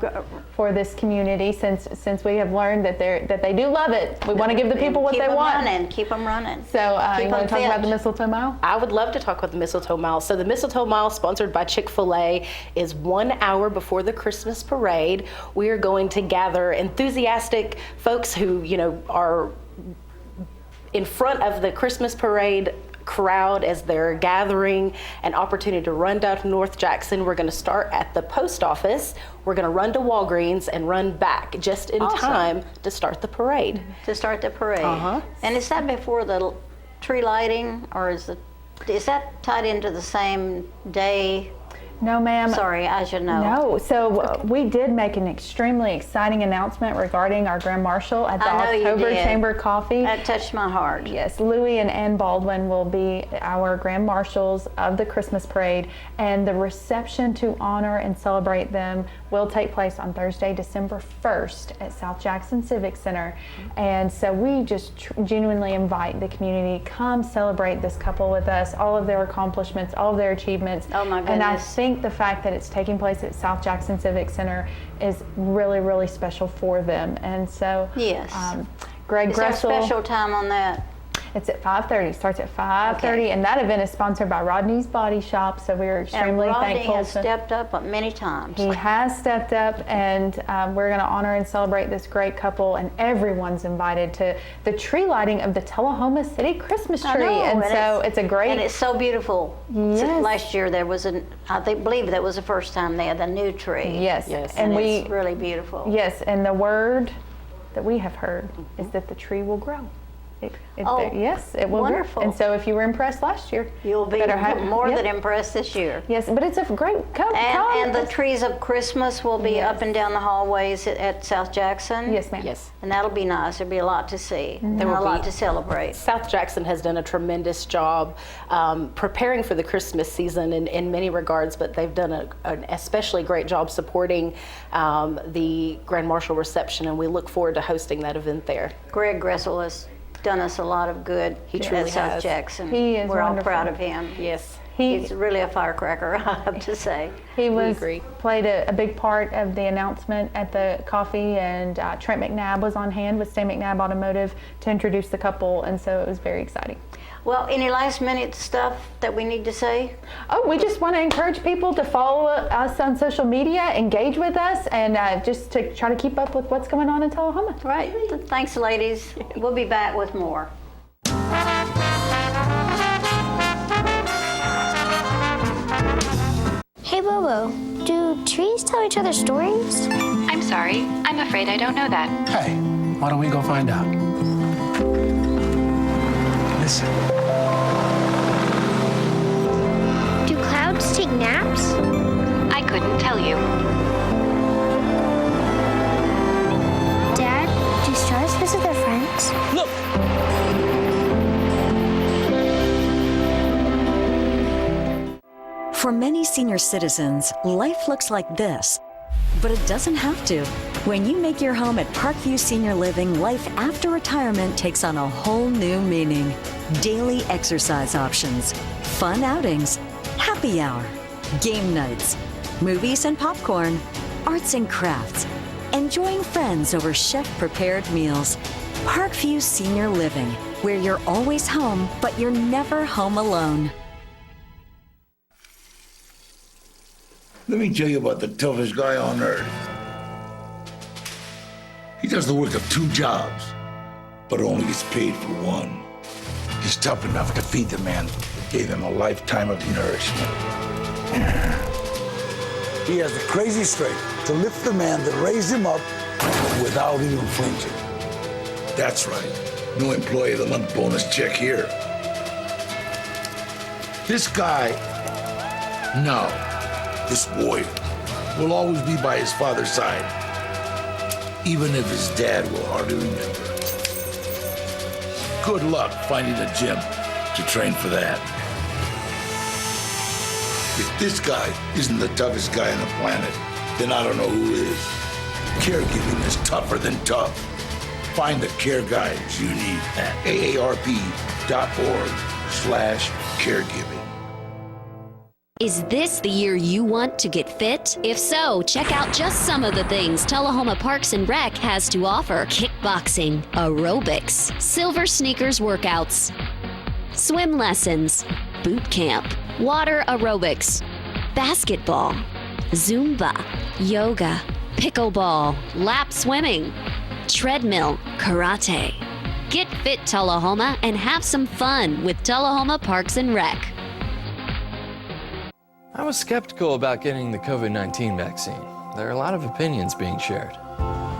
for this community, since we have learned that they do love it. We want to give the people what they want. Keep them running. So you want to talk about the Mistletoe Mile? I would love to talk about the Mistletoe Mile. So the Mistletoe Mile, sponsored by Chick-fil-A, is 1 hour before the Christmas parade. We are going to gather enthusiastic folks who are in front of the Christmas parade crowd as they're gathering, an opportunity to run down to North Jackson. We're going to start at the post office. We're going to run to Walgreens and run back just in time to start the parade. And is that before the tree lighting, or is that tied into the same day? No, ma'am. Sorry, I should know. No. So we did make an extremely exciting announcement regarding our Grand Marshal at the October Chamber Coffee. That touched my heart. Yes, Louie and Ann Baldwin will be our Grand Marshals of the Christmas Parade, and the reception to honor and celebrate them will take place on Thursday, December 1st at South Jackson Civic Center. And so we just genuinely invite the community, come celebrate this couple with us, all of their accomplishments, all of their achievements. Oh my goodness. And I think the fact that it's taking place at South Jackson Civic Center is really, really special for them. And so, yes. Greg Is there a Gressel. special time on that? It's at 5:30. Starts at 5:30, and that event is sponsored by Rodney's Body Shop. So we're extremely and Rodney thankful. has stepped up many times. He has stepped up, and we're going to honor and celebrate this great couple. And everyone's invited to the tree lighting of the Tullahoma City Christmas tree. I know, and so it's a great. And it's so beautiful. Yes. Last year there was believe that was the first time they had the new tree. Yes. And it's really beautiful. Yes, and the word that we have heard is that the tree will grow. Yes, it will. Wonderful. And so if you were impressed last year, you'll be more than impressed this year. Yes, but it's a great and the trees of Christmas will be up and down the hallways at South Jackson. Yes, ma'am. Yes. And that'll be nice. There'll be a lot to see. There And will a lot be. to celebrate. South Jackson has done a tremendous job preparing for the Christmas season in many regards, but they've done an especially great job supporting the Grand Marshal reception, and we look forward to hosting that event there. Greg Gressel has done us a lot of good at South Jackson. He is We're wonderful. all proud of him. Yes. He's really a firecracker, I have to say. He played a big part of the announcement at the coffee, and Trent McNabb was on hand with Stan McNabb Automotive to introduce the couple, and so it was very exciting. Well, any last minute stuff that we need to say? Oh, we just want to encourage people to follow us on social media, engage with us, and just to try to keep up with what's going on in Tullahoma. Right. Thanks, ladies. We'll be back with more. Hey, Bobo, do trees tell each other stories? I'm sorry. I'm afraid I don't know that. Hey, why don't we go find out? Listen. Do clouds take naps? I couldn't tell you. Dad, do stars visit their friends? Look! For many senior citizens, life looks like this, but it doesn't have to. When you make your home at Parkview Senior Living, life after retirement takes on a whole new meaning. Daily exercise options, fun outings, happy hour, game nights, movies and popcorn, arts and crafts, enjoying friends over chef-prepared meals. Parkview Senior Living, where you're always home, but you're never home alone. Let me tell you about the toughest guy on earth. He does the work of 2 jobs, but only gets paid for one. He's tough enough to feed the man that gave him a lifetime of nourishment. He has the crazy strength to lift the man that raised him up without even flinching. That's right. No employee of the month bonus check here. This guy, this warrior, will always be by his father's side, even if his dad will hardly remember. Good luck finding a gym to train for that. If this guy isn't the toughest guy on the planet, then I don't know who is. Caregiving is tougher than tough. Find the care guides you need at aarp.org/caregiving. Is this the year you want to get fit? If so, check out just some of the things Tullahoma Parks and Rec has to offer. Kickboxing, aerobics, silver sneakers workouts, swim lessons, boot camp, water aerobics, basketball, Zumba, yoga, pickleball, lap swimming, treadmill, karate. Get fit, Tullahoma, and have some fun with Tullahoma Parks and Rec. I was skeptical about getting the COVID-19 vaccine. There are a lot of opinions being shared.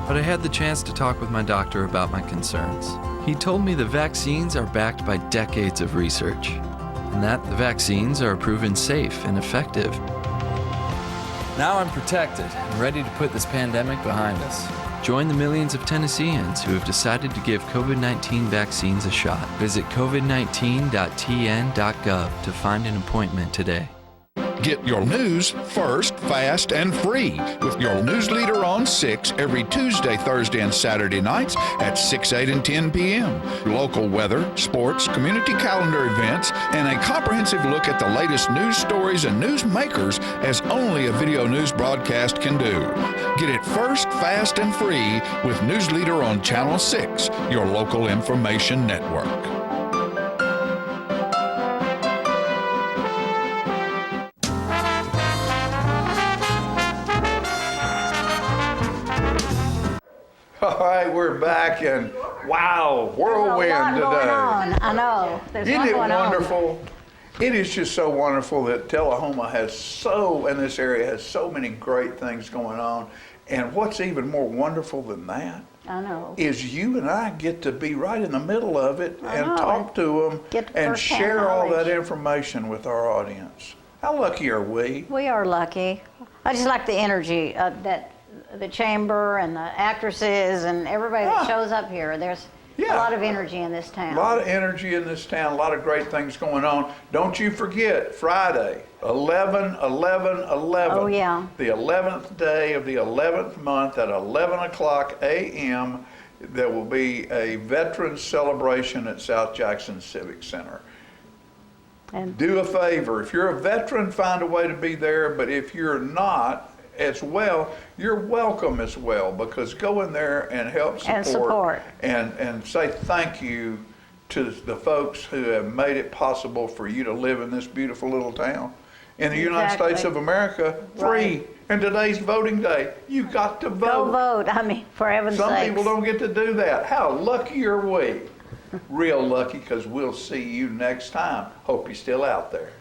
But I had the chance to talk with my doctor about my concerns. He told me the vaccines are backed by decades of research, and that the vaccines are proven safe and effective. Now I'm protected and ready to put this pandemic behind us. Join the millions of Tennesseans who have decided to give COVID-19 vaccines a shot. Visit covid19.tn.gov to find an appointment today. Get your news first, fast, and free with your news leader on 6 every Tuesday, Thursday, and Saturday nights at 6, 8, and 10 p.m. Local weather, sports, community calendar events, and a comprehensive look at the latest news stories and news makers as only a video news broadcast can do. Get it first, fast, and free with News Leader on Channel 6, your local information network. All right, we're back, and wow, whirlwind There's a lot today. going on. I know. There's a lot Isn't it going on. wonderful? It is just so wonderful that Tullahoma and this area has so many great things going on. And what's even more wonderful than that I know. is you and I get to be right in the middle of it and know, talk to them get and firsthand share all that knowledge. information with our audience. How lucky are we? We are lucky. I just like the energy that the chamber and the actresses and everybody that shows up here. There's a lot of energy in this town. A lot of energy in this town, a lot of great things going on. Don't you forget, Friday, 11/11/11. Oh, yeah. The 11th day of the 11th month at 11 o'clock a.m. There will be a Veterans Celebration at South Jackson Civic Center. And do a favor. If you're a veteran, find a way to be there. But if you're not as well, you're welcome as well, because go in there and help support. And say thank you to the folks who have made it possible for you to live in this beautiful little town. In the United States of America, free. Right. And today's voting day. You got to vote. Go vote. I mean, for heaven's sake. Some people don't get to do that. How lucky are we? Real lucky, because we'll see you next time. Hope you're still out there.